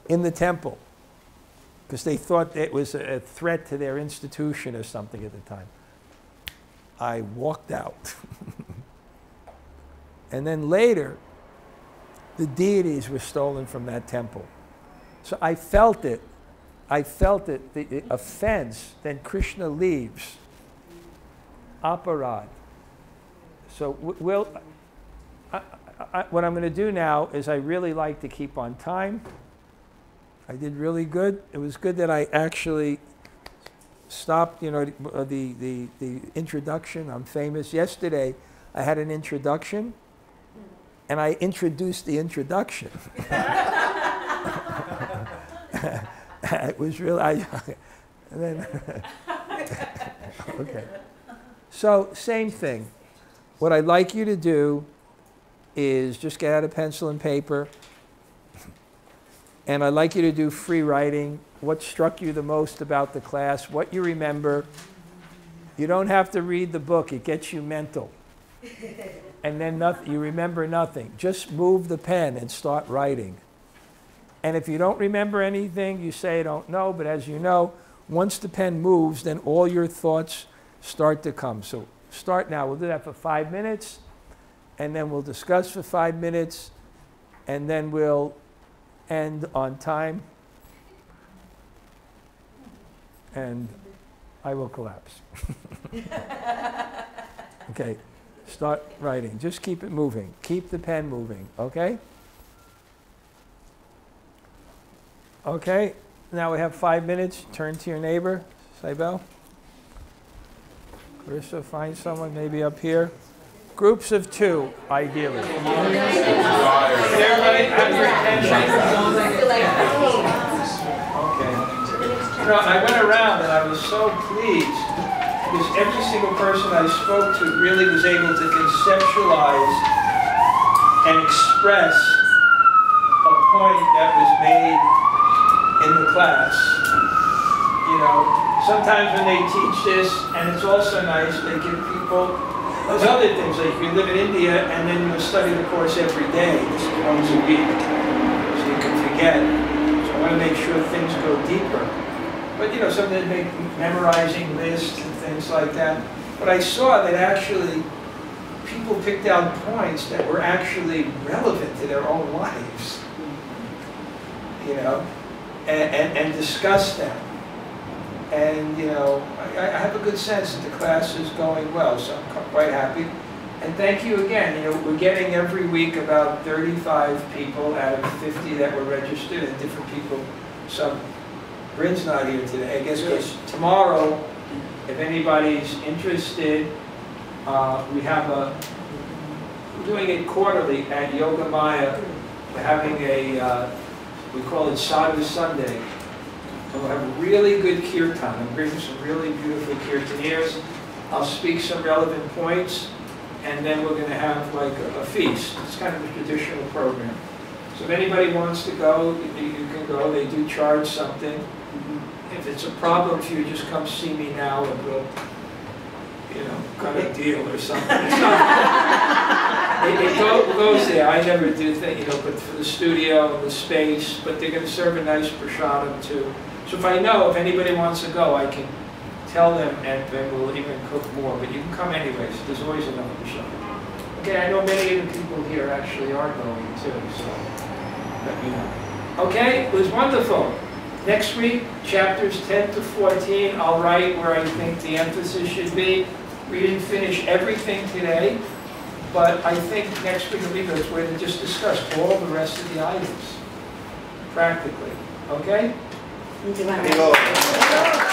in the temple because they thought it was a threat to their institution or something at the time. I walked out. And then later, the deities were stolen from that temple. So I felt it. The offense, then Krishna leaves. Aparad. So what I'm going to do now is I really like to keep on time. I did really good. It was good that I actually stopped, you know, the introduction. I'm famous. Yesterday, I had an introduction, and I introduced the introduction. It was really, and then, okay. So, same thing. What I'd like you to do is just get out a pencil and paper, and I'd like you to do free writing. What struck you the most about the class, what you remember. You don't have to read the book, it gets you mental. And then you remember nothing. Just move the pen and start writing. And if you don't remember anything, you say, I don't know, but as you know, once the pen moves, then all your thoughts start to come. So start now. We'll do that for 5 minutes, and then we'll discuss for 5 minutes, and then we'll end on time, and I will collapse. Okay, start writing. Just keep it moving. Keep the pen moving, okay? Okay, now we have 5 minutes. Turn to your neighbor, Saibel. Carissa, find someone maybe up here. Groups of 2, ideally. Everybody have your attention. Okay. You know, I went around and I was so pleased because every single person I spoke to really was able to conceptualize and express a point that was made in the class. You know, sometimes when they teach this, and it's also nice, they give people, there's other things, like you live in India and then you study the course every day, this is once a week, so you can forget. So I want to make sure things go deeper. But you know, sometimes they make memorizing lists and things like that. But I saw that actually people picked out points that were actually relevant to their own lives. You know? And discuss them. And, you know, I have a good sense that the class is going well, so I'm quite happy. And thank you again. You know, we're getting every week about 35 people out of 50 that were registered, and different people, some Bryn's not here today, I guess, because tomorrow, if anybody's interested, we have we're doing it quarterly at Yoga Maya. We're having we call it Sadhu Sunday. And we'll have a really good kirtan. I'm bringing some really beautiful kirtaneers. I'll speak some relevant points, and then we're going to have like a feast. It's kind of a traditional program. So if anybody wants to go, you can go. They do charge something. If it's a problem for you, just come see me now and we'll, cut a deal or something. It goes there. I never do things, but for the studio and the space, but they're going to serve a nice prasadam too. So if anybody wants to go, I can tell them and then we'll even cook more. But you can come anyways. There's always enough prasadam. Okay, I know many of the people here actually are going too, so let me know. Okay, it was wonderful. Next week, chapters 10 to 14, I'll write where I think the emphasis should be. We didn't finish everything today, but I think next week will be good. We're going to just discuss all the rest of the items, practically. Okay? Thank you.